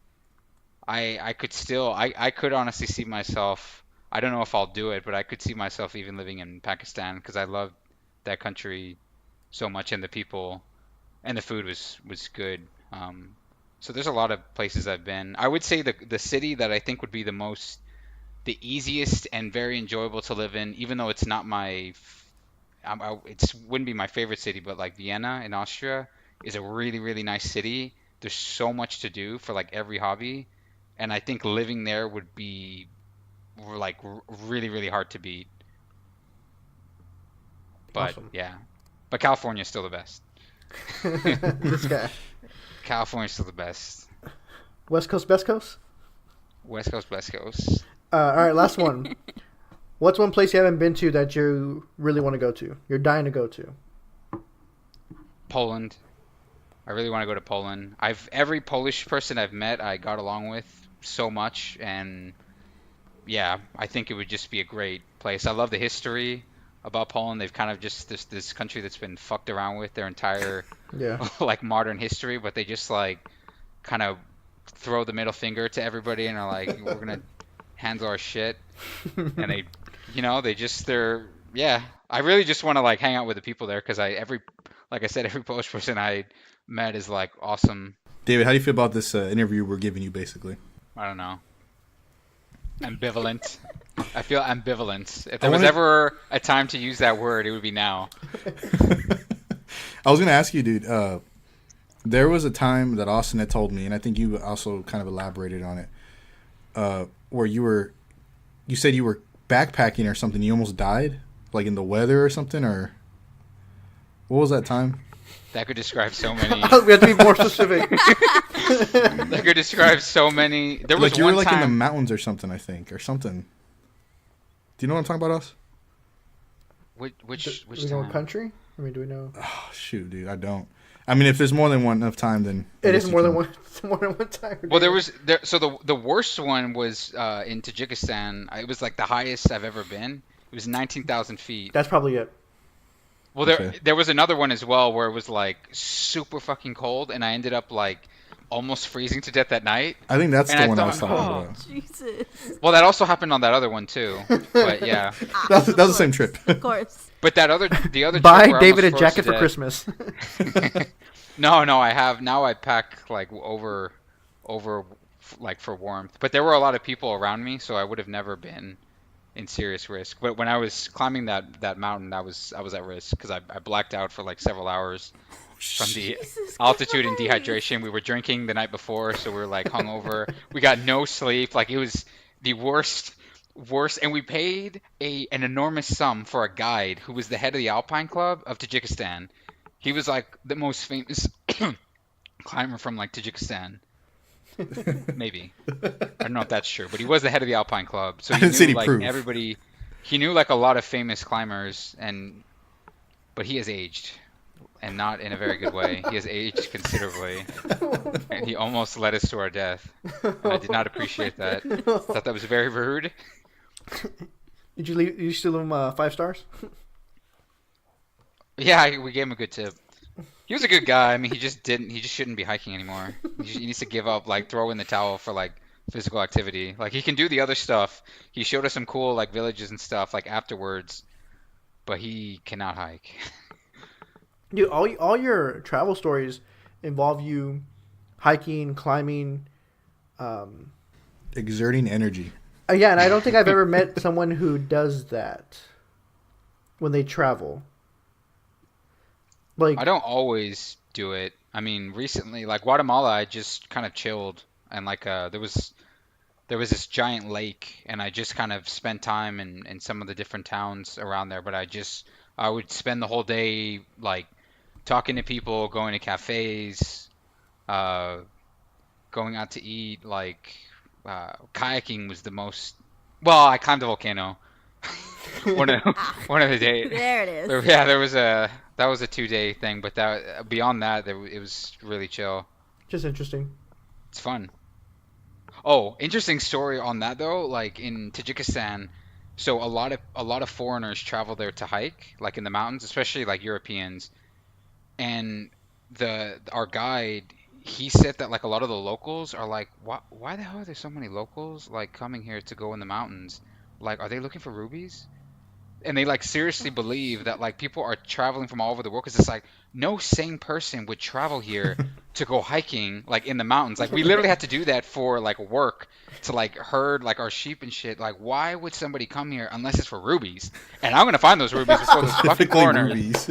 I could honestly see myself. I don't know if I'll do it, but I could see myself even living in Pakistan because I love that country so much, and the people and the food was good. So there's a lot of places I've been. I would say the city that I think would be the easiest and very enjoyable to live in, even though it's not it wouldn't be my favorite city, but like Vienna in Austria is a really nice city. There's so much to do for like every hobby, and I think living there would be like really hard to beat. But Awesome. yeah, but California's still the best. This guy. California's still the best. West Coast, best coast? West Coast, West Coast. All right, last one. What's one place you haven't been to that you really want to go to? You're dying to go to. Poland. I really want to go to Poland. Every Polish person I've met, I got along with so much, and yeah, I think it would just be a great place. I love the history. about Poland. They've kind of just this country that's been fucked around with their entire Yeah. like modern history, but they just like kind of throw the middle finger to everybody and are like, we're gonna handle our shit, and they, they're yeah. I really just want to like hang out with the people there because like I said, every Polish person I met is like awesome. David, how do you feel about this interview we're giving you, basically? I don't know. Ambivalent. I feel ambivalent. If there was ever a time to use that word, it would be now. I was going to ask you, dude, there was a time that Austin had told me, and I think you also kind of elaborated on it, where you said you were backpacking or something. You almost died, like in the weather or something, or what was that time? That could describe so many. We have to be more specific. That could describe so many. There was like you one were like time... in the mountains or something, I think, or something. Do you know what I'm talking about, us? Which do we know what country? I mean, do we know? Oh, shoot, dude, I don't. I mean, if there's more than one enough time, then It is more than one. More than one time. Well, so the worst one was in Tajikistan. It was like the highest I've ever been. It was 19,000 feet. That's probably it. Well, Okay. there was another one as well where it was like super fucking cold, and I ended up like almost freezing to death that night. I think that's And the one I was thought, talking oh, about. Jesus. Well, that also happened on that other one too. But yeah. That was the same trip. Of course. But the other trip Buy where I David a almost froze jacket to for death- Christmas. No, I have now. I pack like over like for warmth. But there were a lot of people around me, so I would have never been in serious risk. But when I was climbing that mountain, I was at risk because I blacked out for like several hours from the Jesus altitude and Christ. dehydration. We were drinking the night before, so we were like hungover. We got no sleep. Like it was the worst. And we paid an enormous sum for a guide who was the head of the Alpine Club of Tajikistan. He was like the most famous climber from like Tajikistan. Maybe. I don't know if that's true, but he was the head of the Alpine Club. So I he didn't see knew any like proof. everybody. He knew like a lot of famous climbers, but he has aged, and not in a very good way. He has aged considerably, and he almost led us to our death. And I did not appreciate that. Thought that was very rude. Did you still leave him 5 stars? Yeah, we gave him a good tip. He was a good guy. I mean, he just shouldn't be hiking anymore. He needs to give up, like throw in the towel for like physical activity. Like he can do the other stuff. He showed us some cool like villages and stuff like afterwards, but he cannot hike. Dude, all your travel stories involve you hiking, climbing. Exerting energy. Yeah, and I don't think I've ever met someone who does that when they travel. Like I don't always do it. I mean, recently, like Guatemala, I just kind of chilled and like there was this giant lake, and I just kind of spent time in some of the different towns around there. But I would spend the whole day like talking to people, going to cafes, going out to eat. Like kayaking was the most. Well, I climbed a volcano. one of the days. There it is. Yeah, that was a 2-day thing, but beyond that, it was really chill. just interesting. It's fun. Oh, interesting story on that though. Like in Tajikistan, so a lot of foreigners travel there to hike, like in the mountains, especially like Europeans. And our guide, he said that like a lot of the locals are like, why the hell are there so many locals like coming here to go in the mountains? Like, are they looking for rubies? And they like seriously believe that like people are traveling from all over the world because it's like no sane person would travel here to go hiking like in the mountains. Like we literally had to do that for like work to like herd like our sheep and shit. Like why would somebody come here unless it's for rubies? And I'm gonna find those rubies before those fucking Specifically foreigners. movies.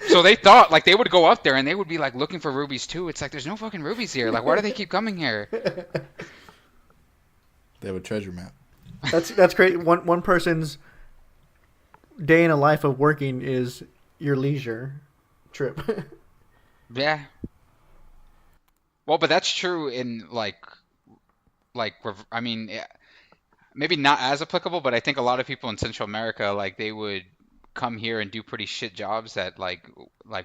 So they thought like they would go up there and they would be like looking for rubies too. It's like there's no fucking rubies here. Like why do they keep coming here? They have a treasure map. That's great. One person's day in a life of working is your leisure trip. Yeah. Well, but that's true in I mean, maybe not as applicable, but I think a lot of people in Central America, like they would come here and do pretty shit jobs that like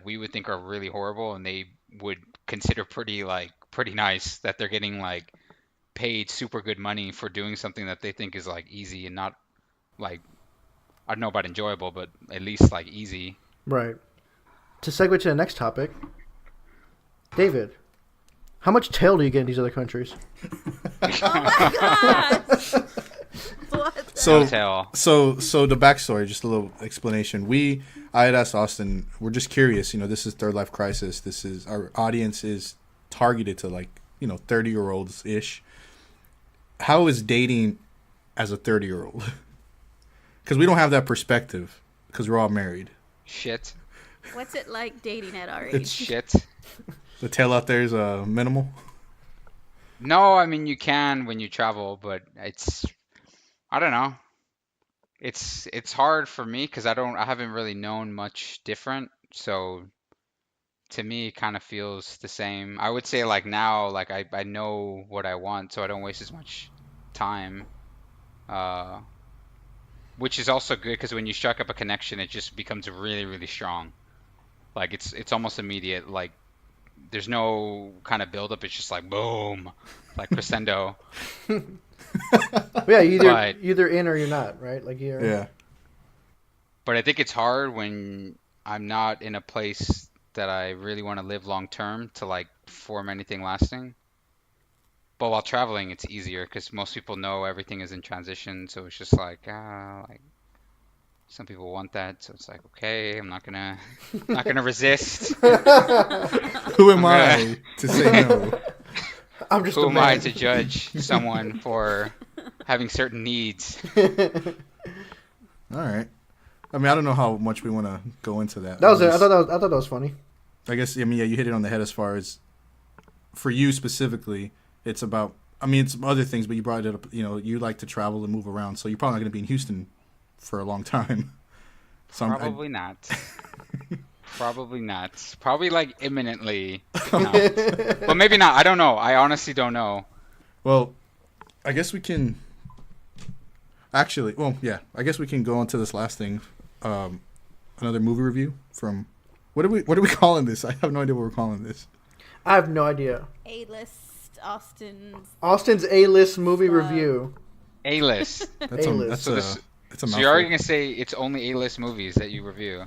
we would think are really horrible, and they would consider pretty nice that they're getting like paid super good money for doing something that they think is like easy and not like I don't know about enjoyable, but at least like easy. Right. To segue to the next topic, David, how much tail do you get in these other countries? Oh my gosh! What the- So, Tell. so the backstory, just a little explanation. I had asked Austin, we're just curious, this is Third Life Crisis. This is, our audience is targeted to 30-year-olds ish. How is dating as a 30-year-old? Because we don't have that perspective because we're all married. Shit. What's it like dating at our It's age? Shit. The tail out there is minimal. No, I mean you can when you travel, but I don't know. It's hard for me because I haven't really known much different. So to me, it kind of feels the same. I would say like now, like I know what I want, so I don't waste as much time. Uh, which is also good because when you strike up a connection, it just becomes really, really strong. Like it's almost immediate. Like there's no kind of buildup. It's just like boom, like crescendo. Yeah, But either in or you're not, right? Like you're. Yeah. but I think it's hard when I'm not in a place that I really want to live long term to like form anything lasting. But while traveling, it's easier because most people know everything is in transition. So it's just like like some people want that. So it's like okay, I'm not gonna resist. Who am I'm I to say no? I'm just Who a am I man. to judge someone for having certain needs? All right. I mean, I don't know how much we want to go into that. That was it. I thought that was funny. I guess, I mean, yeah, you hit it on the head as far as, for you specifically, it's about, I mean, it's other things, but you brought it up, you like to travel and move around, so you're probably not going to be in Houston for a long time. So Probably not. Probably not. Probably like imminently. Oh. No. But maybe not. I don't know. I honestly don't know. Well, I guess we can, actually, well, yeah, I guess we can go on to this last thing. Another movie review from, what are we calling this? I have no idea what we're calling this. I have no idea. A-list Austin's A-list movie Uh, review. A-list. That's A-list. that's So a, this- it's a So mouthful. you're already gonna say it's only A-list movies that you review?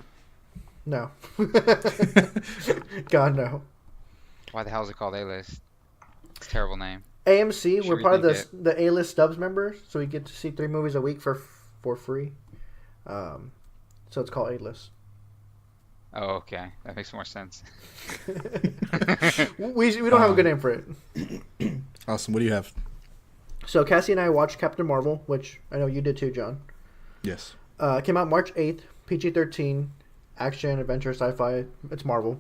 No. God, no. Why the hell is it called A-list? It's a terrible name. AMC, Should we're we part of rethink the A-list Stubs members, so we get to see 3 movies a week for free. So it's called A-list. Oh, okay. That makes more sense. We don't have a good name for it. Awesome. What do you have? So Cassie and I watched Captain Marvel, which I know you did too, John. Yes. Came out March 8th, PG-13, action, adventure, sci-fi. It's Marvel.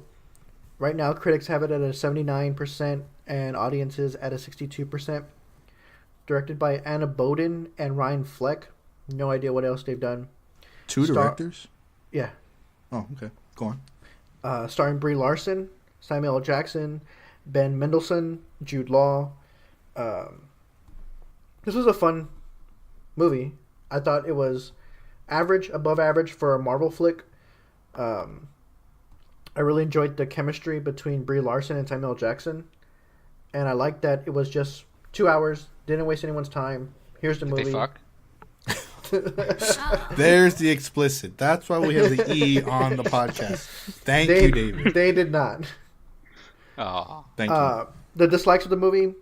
Right now, critics have it at a 79% and audiences at a 62%. Directed by Anna Boden and Ryan Fleck. No idea what else they've done. Two directors? Yeah. Oh, okay. Go on. Starring Brie Larson, Samuel L. Jackson, Ben Mendelsohn, Jude Law. This was a fun movie. I thought it was average, above average for a Marvel flick. I really enjoyed the chemistry between Brie Larson and Samuel L. Jackson. And I liked that it was just 2 hours, didn't waste anyone's time. Here's the Did movie. they fuck? There's the explicit. That's why we have the E on the podcast. Thank you, David. They did not. Oh. Thank you. The dislikes of the movie,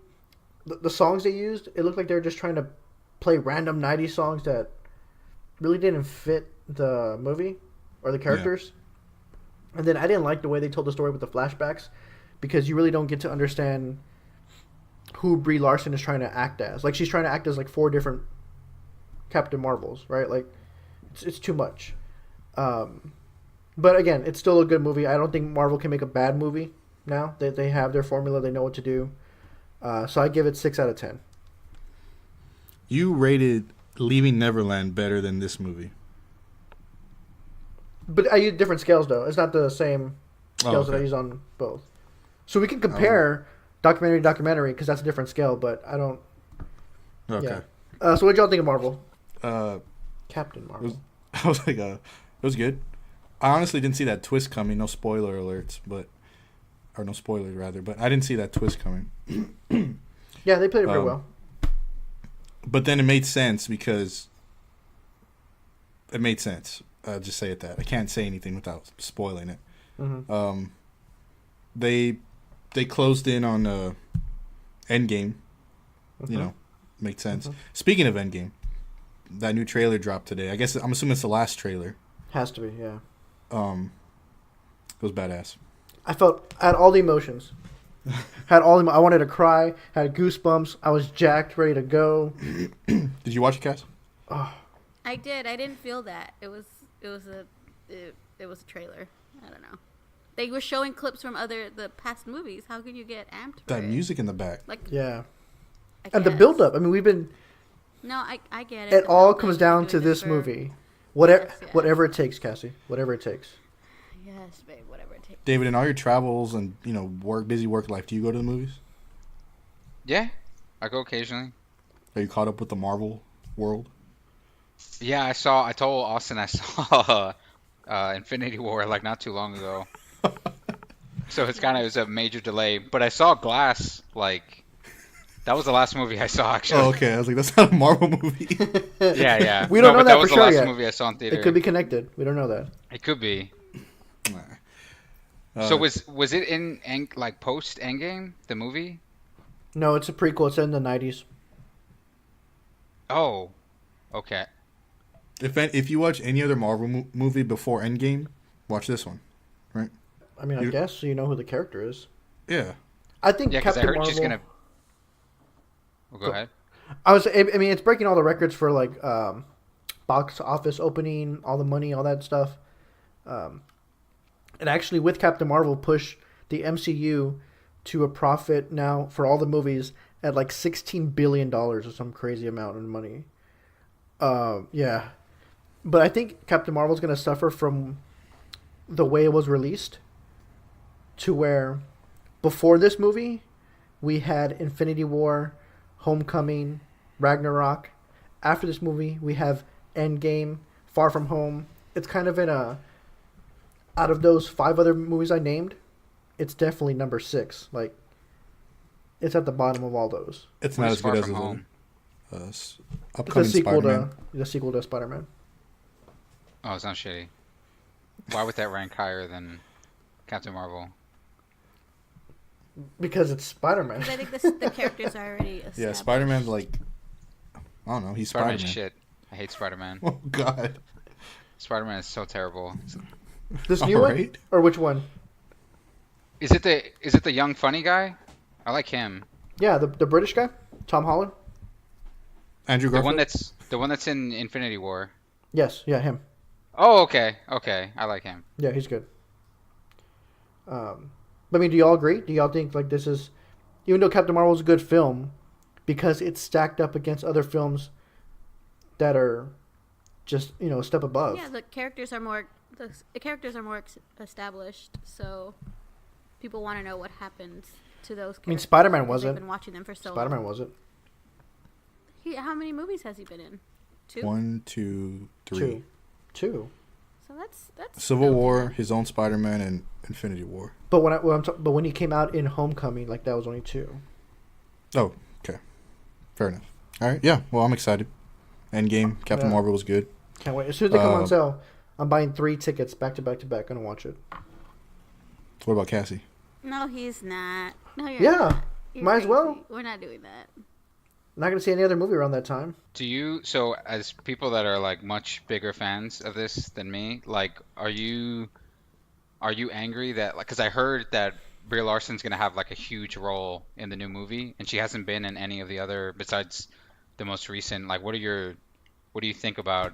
the songs they used, it looked like they were just trying to play random 90s songs that really didn't fit the movie or the characters. And then I didn't like the way they told the story with the flashbacks because you really don't get to understand who Brie Larson is trying to act as. Like, she's trying to act as like 4 different Captain Marvels, right? Like, it's too much. But again, it's still a good movie. I don't think Marvel can make a bad movie now. They have their formula. They know what to do. So I give it 6 out of 10. You rated Leaving Neverland better than this movie. But I use different scales, though. It's not the same scales that I okay. use on both. So we can compare documentary to documentary because that's a different scale, but I don't... Okay. Yeah. So what did y'all think of Marvel? Uh, Captain Marvel. I was like, it was good. I honestly didn't see that twist coming. No spoiler alerts, or no spoilers rather. But I didn't see that twist coming. Yeah, they played it pretty well. But then it made sense because it made sense. Just say it that. I can't say anything without spoiling it. Mm-hmm. They closed in on Endgame. Mm-hmm. You know, makes sense. Mm-hmm. Speaking of Endgame, that new trailer dropped today. I guess I'm assuming it's the last trailer. Has to be, yeah. It was badass. I had all the emotions. I wanted to cry. Had goosebumps. I was jacked, ready to go. Did you watch it, Cass? Oh, I did. I didn't feel that. It was a trailer. I don't know. They were showing clips from the past movies. How can you get amped for That it? music in the back. Like, yeah. I And the guess. build-up. I mean, we've been... No, I get it. It The all build-up, comes they're down doing to this for- movie. Yes. Whatever it takes, Cassie. Whatever it takes. Yes, babe. Whatever it takes. David, in all your travels and busy work life, do you go to the movies? Yeah, I go occasionally. Are you caught up with the Marvel world? Yeah, I told Austin I saw Infinity War like not too long ago. So it was a major delay. But I saw Glass, like, that was the last movie I saw, actually. Oh, okay. I was like, that's not a Marvel movie. Yeah. We don't know but that was for the sure last yet. movie I saw in theater. It could be connected. We don't know that. It could be. Nah. So was it in like post Endgame, the movie? No, it's a prequel. It's in the 90s. Oh, okay. If you watch any other Marvel movie before Endgame, watch this one, right? I mean, I guess so you know who the character is. Yeah. I think Yeah, because I Captain heard Marvel... she's gonna. Well, go ahead. I mean, it's breaking all the records for, like, box office opening, all the money, all that stuff. And actually, with Captain Marvel, pushed the MCU to a profit now for all the movies at like $16 billion or some crazy amount of money. Yeah. But I think Captain Marvel's going to suffer from the way it was released, to where before this movie, we had Infinity War, Homecoming, Ragnarok. After this movie, we have Endgame, Far From Home. It's kind of in a... Out of those 5 other movies I named, it's definitely number 6. Like, it's at the bottom of all those. It's What not is as Far good as From the Home? upcoming Spider-Man. The sequel to Spider-Man. Oh, it's not shitty. Why would that rank higher than Captain Marvel? Because it's Spider-Man. Because I think the characters are already established. Yeah, Spider-Man's like, I don't know, he's Spider-Man's Spider-Man. shit. I hate Spider-Man. Oh, God. Spider-Man is so terrible. This new one? Alright. Or which one? Is it the young funny guy? I like him. Yeah, the British guy? Tom Holland? Andrew The Garfield? one that's in Infinity War. Yes, yeah, him. Oh, okay. I like him. Yeah, he's good. But I mean, do y'all agree? Do y'all think, like, this is... Even though Captain Marvel's a good film, because it's stacked up against other films that are just, a step above. Yeah, the characters are more established, so people want to know what happens to those characters. I mean, Spider-Man because wasn't. They've been watching them for so Spider-Man long. wasn't. How many movies has he been in? 2? 1, 2, 3. Two. So that's Civil okay. War, his own Spider-Man, and Infinity War. But but when he came out in Homecoming, like, that was only 2. Oh, okay. Fair enough. All right, yeah. Well, I'm excited. Endgame, Captain Yeah. Marvel was good. Can't wait. As soon as they come on Uh, sale, I'm buying 3 tickets back to back to back. Gonna watch it. What about Cassie? No, he's not. No, you're Yeah, not. You're might as well. crazy. We're not doing that. Not gonna see any other movie around that time. So as people that are like much bigger fans of this than me, like, are you angry that, like, because I heard that Brie Larson's gonna have like a huge role in the new movie, and she hasn't been in any of the other besides the most recent. Like, what do you think about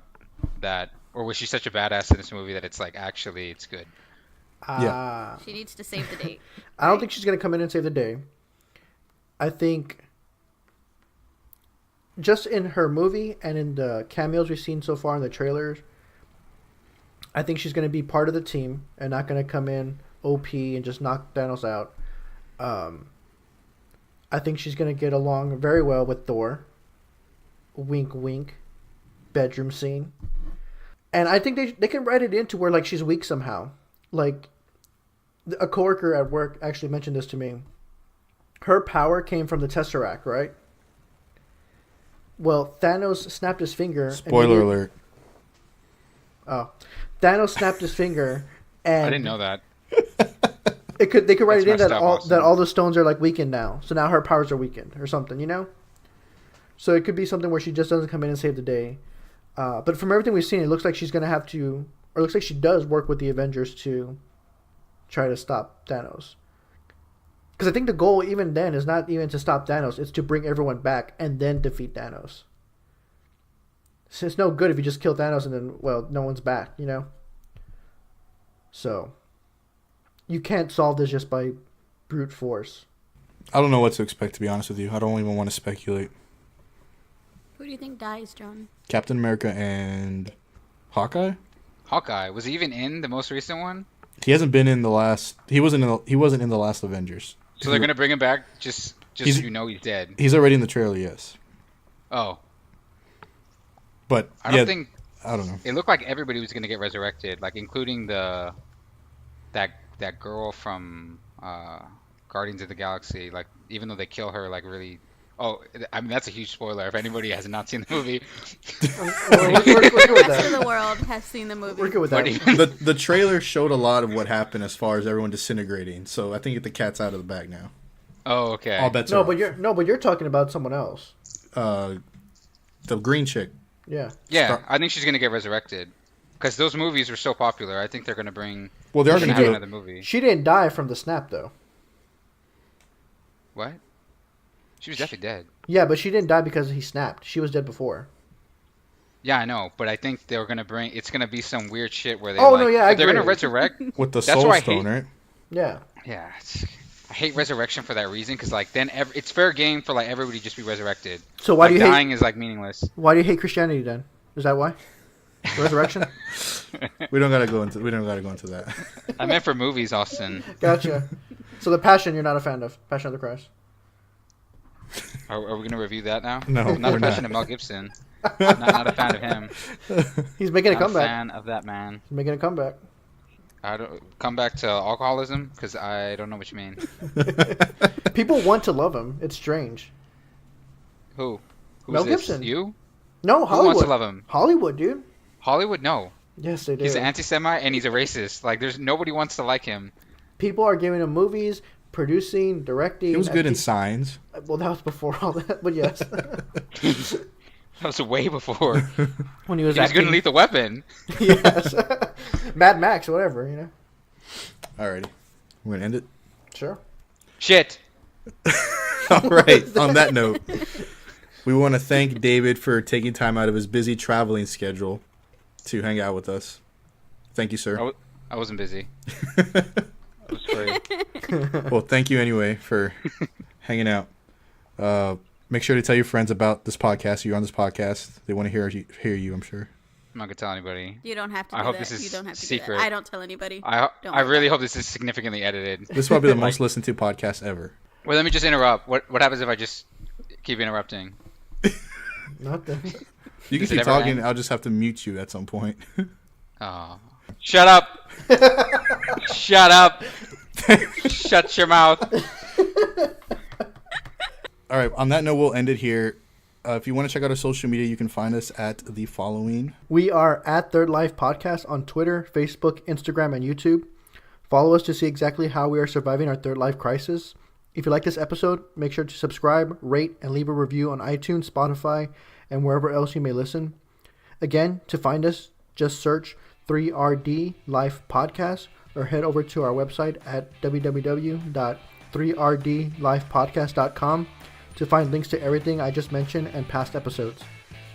that? Or was she such a badass in this movie that it's like actually it's good? Yeah. She needs to save the date. I don't think she's gonna come in and save the day. I think just in her movie and in the cameos we've seen so far in the trailers, I think she's gonna be part of the team and not gonna come in OP and just knock Thanos out. I think she's gonna get along very well with Thor. Wink, wink. Bedroom scene. And I think they can write it into where, like, she's weak somehow. Like, a coworker at work actually mentioned this to me. Her power came from the Tesseract, right? Well, Thanos snapped his finger. Spoiler alert. Oh, Thanos snapped his finger, and I didn't know that. they could write That's it in that messed up, that Austin. all the stones are like weakened now. So now her powers are weakened or something, you know. So it could be something where she just doesn't come in and save the day. But from everything we've seen, it looks like she's gonna have to, or it looks like she does work with the Avengers to try to stop Thanos. Because I think the goal even then is not even to stop Thanos; it's to bring everyone back and then defeat Thanos. So it's no good if you just kill Thanos and then, well, no one's back, you know? So, you can't solve this just by brute force. I don't know what to expect, to be honest with you. I don't even want to speculate. Who do you think dies, John? Captain America and Hawkeye? Hawkeye, was he even in the most recent one? He hasn't been in the last... He wasn't in the last Avengers. So they're going to bring him back just so He's- you know he's dead. He's already in the trailer, yes. Oh. But, I don't think... I don't know. It looked like everybody was going to get resurrected, like including that girl from Guardians of the Galaxy. Like, even though they kill her, like, really... Oh, I mean, that's a huge spoiler if anybody has not seen the movie. We're good with The rest that. of the world has seen the movie. We're good with What that. do you- The trailer showed a lot of what happened as far as everyone disintegrating. So I think the cat's out of the bag now. Oh, okay. All bets No, are but you're talking about someone else. off. The green chick. Yeah. Yeah, Start- I think she's going to get resurrected. Because those movies were so popular. I think they're going to bring... Well, they are She going to have do did. it. another movie. She didn't die from the snap, though. What? She was definitely dead. Yeah, but she didn't die because he snapped. She was dead before. Yeah, I know, but I think they're gonna bring. It's gonna be some weird shit where they. Oh, like, no, yeah, I if they're gonna agree. resurrect. With the That's Soul why I Stone, hate- right? Yeah. Yeah, I hate resurrection for that reason because like then it's fair game for like everybody to just be resurrected. So why Like do you hate? dying is like meaningless. Why do you hate Christianity then? Is that why? Resurrection. We don't gotta go into that. I meant for movies, Austin. Gotcha. So the Passion you're not a fan of. Passion of the Christ. Are we gonna review that now? No, I'm not we're a fan not. of Mel Gibson. Not a fan of him. He's making a Not a comeback. fan of that man. He's making a comeback. I don't come back to alcoholism because I don't know what you mean. People want to love him. It's strange. Who? Who's Mel this? Gibson. You? No, Who Hollywood. wants to love him? Hollywood, dude. Hollywood? No. Yes, they do. He's an anti-Semite and he's a racist. Like, there's nobody wants to like him. People are giving him movies, producing, directing. He was good in acting. Signs. Well, that was before all that, but yes. That was way before. When he was He was acting. good in Lethal Weapon. Yes. Mad Max, whatever, you know. Alrighty. We're gonna end it. Sure. Shit. All right. On that note, we want to thank David for taking time out of his busy traveling schedule to hang out with us. Thank you, sir. I wasn't busy. I was free. Well, thank you anyway for hanging out. Make sure to tell your friends about this podcast. You're on this podcast. They want to hear you, I'm sure. I'm not gonna tell anybody. You don't have to. I do hope that. this is You don't have to secret. Do that. I don't tell anybody. I Don't I worry really about hope this is significantly edited. This is probably the most listened to podcast ever. Well, let me just interrupt. What happens if I just keep interrupting? Nothing. You can Does it keep ever talking. end? I'll just have to mute you at some point. Oh. Shut up. Shut up. Shut your mouth. All right. On that note, we'll end it here. If you want to check out our social media, you can find us at the following. We are at Third Life Podcast on Twitter, Facebook, Instagram, and YouTube. Follow us to see exactly how we are surviving our third life crisis. If you like this episode, make sure to subscribe, rate, and leave a review on iTunes, Spotify, and wherever else you may listen. Again, to find us, just search 3RD Life Podcast or head over to our website at www.3rdlifepodcast.com to find links to everything I just mentioned and past episodes.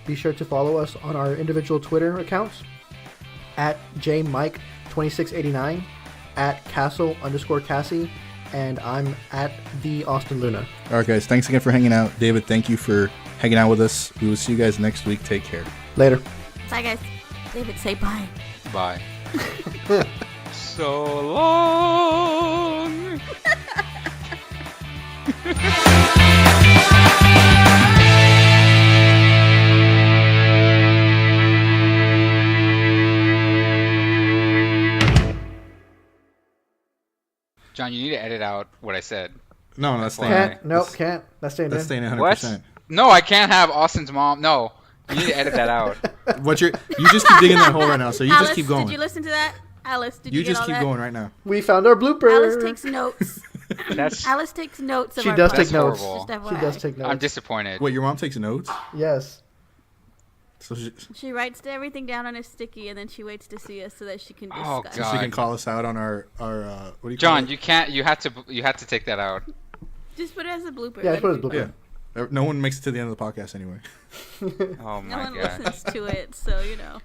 Be sure to follow us on our individual Twitter accounts at jmike2689, at castle_cassie, and I'm at the Austin Luna. All right, guys. Thanks again for hanging out. David, thank you for hanging out with us. We will see you guys next week. Take care. Later. Bye, guys. David, say bye. Bye. So long. John, you need to edit out what I said. No, that's staying. Why? Can't. Nope, can't. That's staying That's in. staying 100%. What? No, I can't have Austin's mom. No, you need to edit that out. You just keep digging that hole right now, so you Alice, just keep going. did you listen to that? Alice, did you You get just all keep that? going right now. We found our blooper. Alice takes notes. That's Alice takes notes of She our does podcast. take notes. horrible. Just She FYI. does take notes. I'm disappointed. Wait, your mom takes notes? Yes. So She writes everything down on a sticky, and then she waits to see us so that she can discuss. Oh, she God. can call us out on our what do you call John, it? you can't. You have to take that out. Just put it as a blooper. Yeah, Let put it as people- blooper. Yeah. No one makes it to the end of the podcast anyway. Oh No my one God. listens to it, so you know.